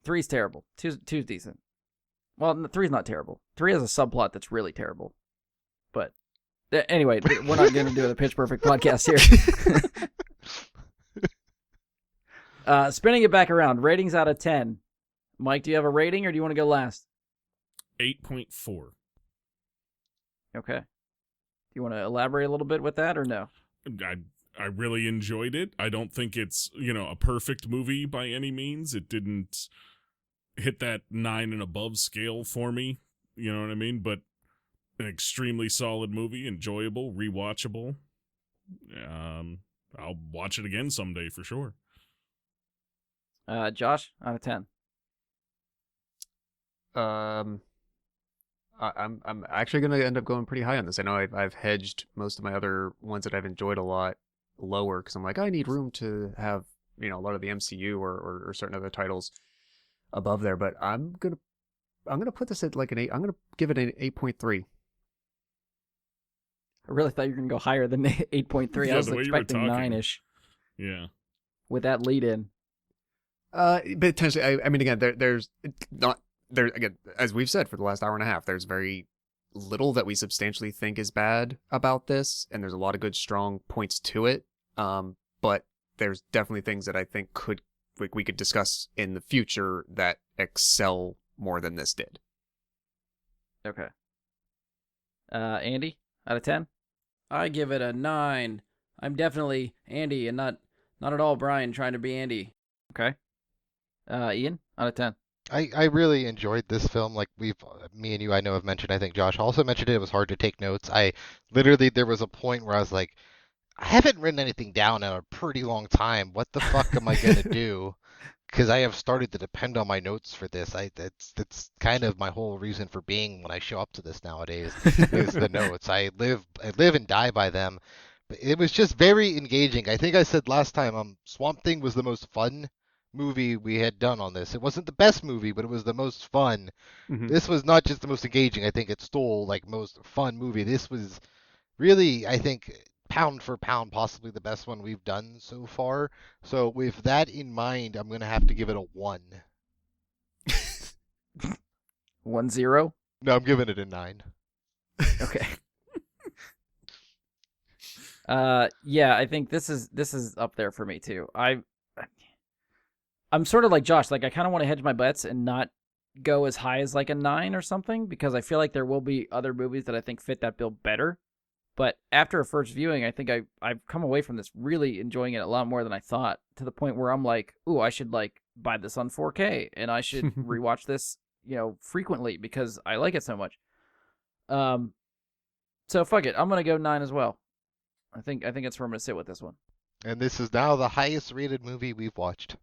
3's terrible. 2's decent. Well, 3's not terrible. 3 has a subplot that's really terrible. But anyway, we're not going to do the Pitch Perfect podcast here. Spinning it back around, ratings out of 10. Mike, do you have a rating or do you want to go last? 8.4. Okay. Do you want to elaborate a little bit with that or no? I really enjoyed it. I don't think it's, a perfect movie by any means. It didn't hit that 9 and above scale for me. You know what I mean? But an extremely solid movie, enjoyable, rewatchable. I'll watch it again someday for sure. Josh, out of 10. I'm actually going to end up going pretty high on this. I know I've hedged most of my other ones that I've enjoyed a lot lower because I'm like, I need room to have, a lot of the MCU or certain other titles above there. But I'm gonna put this at like an 8. I'm gonna give it an 8.3. I really thought you were gonna go higher than 8.3. I was expecting 9-ish. Yeah. With that lead in. But potentially, I mean, again, there's not. There again, as we've said for the last hour and a half, there's very little that we substantially think is bad about this, and there's a lot of good, strong points to it. But there's definitely things that I think we could discuss in the future that excel more than this did. Okay. Andy, out of 10? I give it a 9. I'm definitely Andy and not at all Brian trying to be Andy. Okay. Ian, out of 10. I really enjoyed this film. Like me and you, I know have mentioned. I think Josh also mentioned it. It was hard to take notes. There was a point where I was like, I haven't written anything down in a pretty long time. What the fuck am I gonna do? Because I have started to depend on my notes for this. That's kind of my whole reason for being when I show up to this nowadays is the notes. I live and die by them. But it was just very engaging. I think I said last time, Swamp Thing was the most fun movie we had done on this. It wasn't the best movie, but it was the most fun. Mm-hmm. This was not just the most engaging. I think it stole like most fun movie. This was really, I think, pound for pound, possibly the best one we've done so far. So with that in mind, I'm gonna have to give it a 1. 1-0? No, I'm giving it a 9. Okay. Yeah, I think this is up there for me too. I'm sort of like Josh, like I kind of want to hedge my bets and not go as high as like a 9 or something because I feel like there will be other movies that I think fit that bill better. But after a first viewing, I think I've come away from this really enjoying it a lot more than I thought, to the point where I'm like, ooh, I should like buy this on 4K and I should rewatch this, frequently because I like it so much. So fuck it, I'm gonna go 9 as well. I think it's where I'm gonna sit with this one. And this is now the highest rated movie we've watched.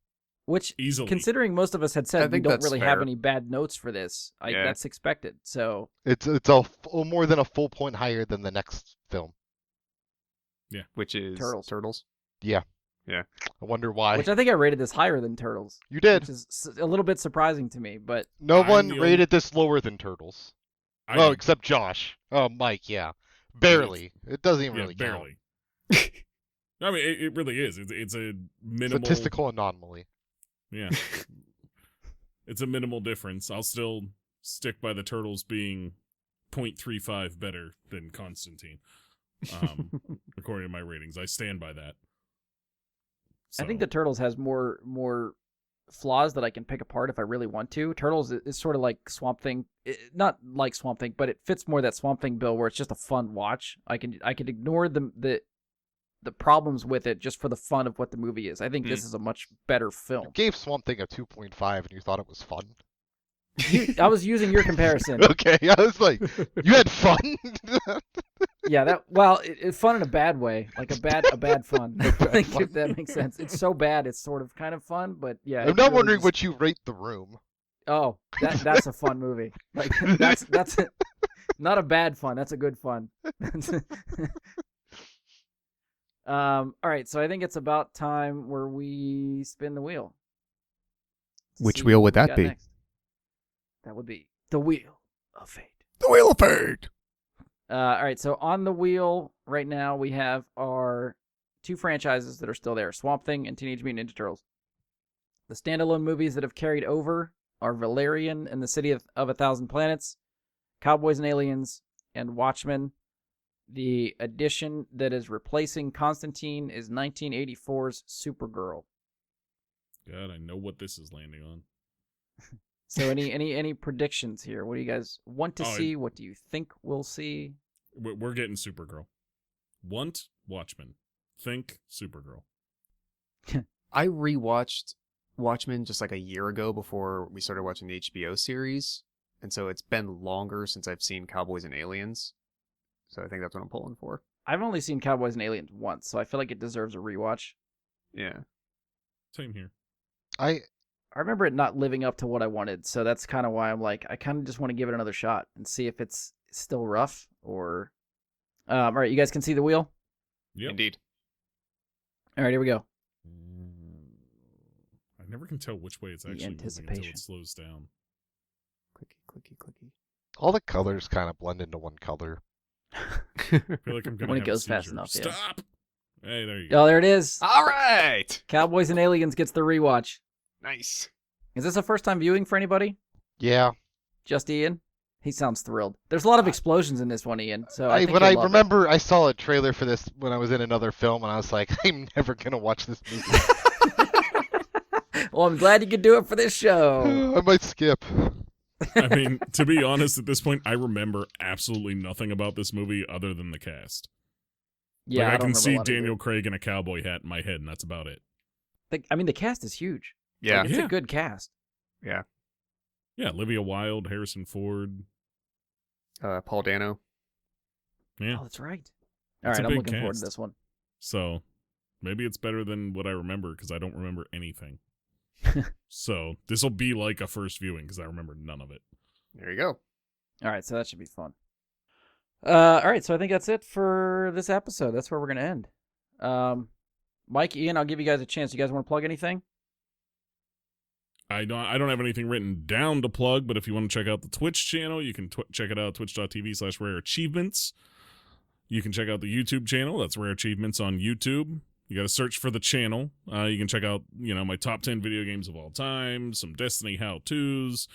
Which, easily, considering most of us had said we don't really have any bad notes for this, that's expected. So it's more than a full point higher than the next film. Yeah, which is Turtles. Yeah. I wonder why. Which I think I rated this higher than Turtles. You did. Which is a little bit surprising to me, but No I'm one the rated this lower than Turtles. I Oh, did. except Josh. Oh, Mike, yeah. Barely. It doesn't even Yeah, really count. barely. I mean, it really is. It's a minimal Statistical anomaly. Yeah, it's a minimal difference. I'll still stick by the Turtles being 0.35 better than Constantine, according to my ratings. I stand by that. I think So, the Turtles has more flaws that I can pick apart if I really want to. Turtles is sort of like Swamp Thing, not like Swamp Thing, but it fits more that Swamp Thing bill where it's just a fun watch. I can ignore the problems with it just for the fun of what the movie is. I think this is a much better You film. gave Swamp Thing a 2.5 and you thought it was fun? I was using your comparison. Okay, I was like, you had fun? Yeah, it's fun in a bad way, like a bad fun. I think if that makes sense. It's so bad, it's sort of kind of fun, but yeah. I'm not wondering what you rate The Room. Oh, that's a fun movie. Like that's not a bad fun. That's a good fun. All right, so I think it's about time where we spin the wheel. Which See wheel what would we that got be? next. That would be the Wheel of Fate. The Wheel of Fate. All right, so on the wheel right now we have our two franchises that are still there, Swamp Thing and Teenage Mutant Ninja Turtles. The standalone movies that have carried over are Valerian and the City of a Thousand Planets, Cowboys and Aliens, and Watchmen. The addition that is replacing Constantine is 1984's Supergirl. God, I know what this is landing on. So any predictions here? What do you guys want to Oh, see? What do you think we'll see? We're getting Supergirl. Want Watchmen. Think Supergirl. I rewatched Watchmen just like a year ago before we started watching the HBO series, and so it's been longer since I've seen Cowboys and Aliens. So I think that's what I'm pulling for. I've only seen Cowboys and Aliens once, so I feel like it deserves a rewatch. Yeah. Same here. I remember it not living up to what I wanted, so that's kind of why I'm like, I kind of just want to give it another shot and see if it's still rough or. All right, you guys can see the wheel? Yep. Indeed. All right, here we go. I never can tell which way it's actually moving until anticipation. it slows down. Clicky, clicky, clicky. all the colors kind of blend into one color. I feel like I'm gonna When it have a goes fast seizure. enough, yeah. Stop. Hey, there you go. Oh, there it is. All right. Cowboys and Aliens gets the rewatch. Nice. Is this a first time viewing for anybody? Yeah. Just Ian? He sounds thrilled. There's a lot of explosions in this one, Ian. So I think when you'll I love it. remember I saw a trailer for this when I was in another film, and I was like, I'm never gonna watch this movie. Well, I'm glad you could do it for this show. I might skip. I mean, to be honest, at this point, I remember absolutely nothing about this movie other than the cast. Yeah, like, I don't can remember a see lot either. Daniel Craig in a cowboy hat in my head, and that's about it. I mean, the cast is huge. Yeah. It's Yeah. a good cast. Yeah. Yeah, Olivia Wilde, Harrison Ford. Paul Dano. Yeah. Oh, that's right. All It's right, a I'm big looking forward to cast. this one. So maybe it's better than what I remember because I don't remember anything. So this will be like a first viewing because I remember none of it. There you go. All right, so that should be fun. All right, so I think that's it for this episode. That's where we're going to end. Mike, Ian, I'll give you guys a chance. You guys want to plug anything? I don't have anything written down to plug, but if you want to check out the Twitch channel, you can check it out, twitch.tv/rareachievements. You can check out the YouTube channel. That's Rare Achievements on YouTube. You got to search for the channel. You can check out, my top 10 video games of all time, some Destiny how-tos,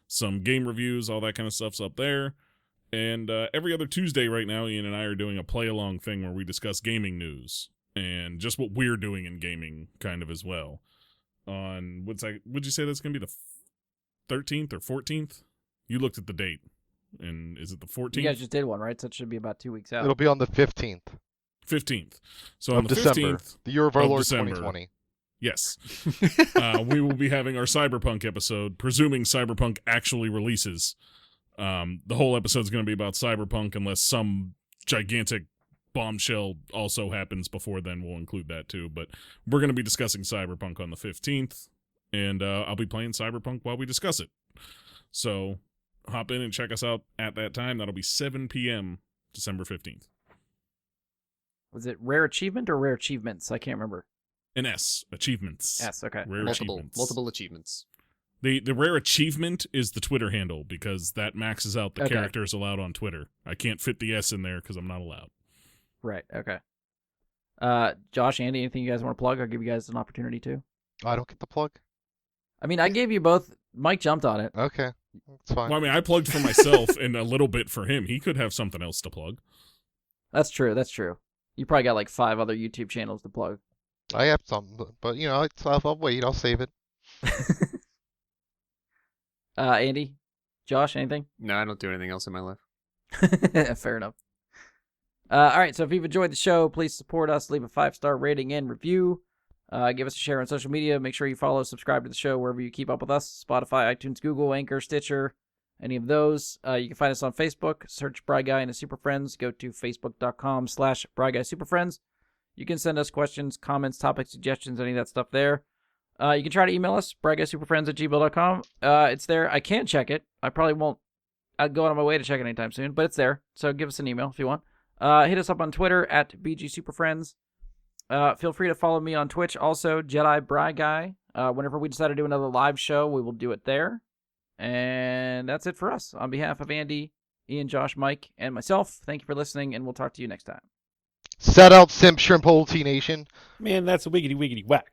some game reviews, all that kind of stuff's up there. And every other Tuesday right now, Ian and I are doing a play-along thing where we discuss gaming news and just what we're doing in gaming kind of as well. On, would you say that's going to be the 13th or 14th? You looked at the date. And is it the 14th? You guys just did one, right? So it should be about 2 weeks out. It'll be on the 15th 15th. So on of the December, 15th, the year of our of Lord December. 2020. yes, we will be having our Cyberpunk episode, presuming Cyberpunk actually releases. The whole episode is going to be about Cyberpunk unless some gigantic bombshell also happens before then. We'll include that too. But we're going to be discussing Cyberpunk on the 15th, and I'll be playing Cyberpunk while we discuss it. So hop in and check us out at that time. That'll be 7 p.m. December 15th. Was it Rare Achievement or Rare Achievements? I can't remember. An S. Achievements. S. Okay. Rare achievements. Multiple achievements. The rare achievement is the Twitter handle because that maxes out the Okay. characters allowed on Twitter. I can't fit the S in there because I'm not allowed. Right. Okay. Josh, Andy, anything you guys want to plug? I'll give you guys an opportunity to. I don't get the plug. I mean, I gave you both. Mike jumped on it. Okay, that's fine. Well, I mean, I plugged for myself and a little bit for him. He could have something else to plug. That's true. That's true. You probably got like 5 other YouTube channels to plug. I have some, but I'll wait. I'll save it. Andy, Josh, anything? No, I don't do anything else in my life. Fair enough. All right, so if you've enjoyed the show, please support us. Leave a 5-star rating and review. Give us a share on social media. Make sure you follow, subscribe to the show wherever you keep up with us. Spotify, iTunes, Google, Anchor, Stitcher, any of those. You can find us on Facebook. Search Bry Guy and his Super Friends. Go to facebook.com/Bry Guy Super Friends. You can send us questions, comments, topic suggestions, any of that stuff there. You can try to email us, bryguysuperfriends@gmail.com. It's there. I can check it. I probably won't go out of my way to check it anytime soon, but it's there. So give us an email if you want. Hit us up on Twitter at BGSuperFriends. Feel free to follow me on Twitch also, Jedi Bry Guy. Whenever we decide to do another live show, we will do it there. And that's it for us. On behalf of Andy, Ian, Josh, Mike, and myself, thank you for listening, and we'll talk to you next time. Set out, Simp Shrimp Hole T Nation. Man, that's a wiggity wiggity whack.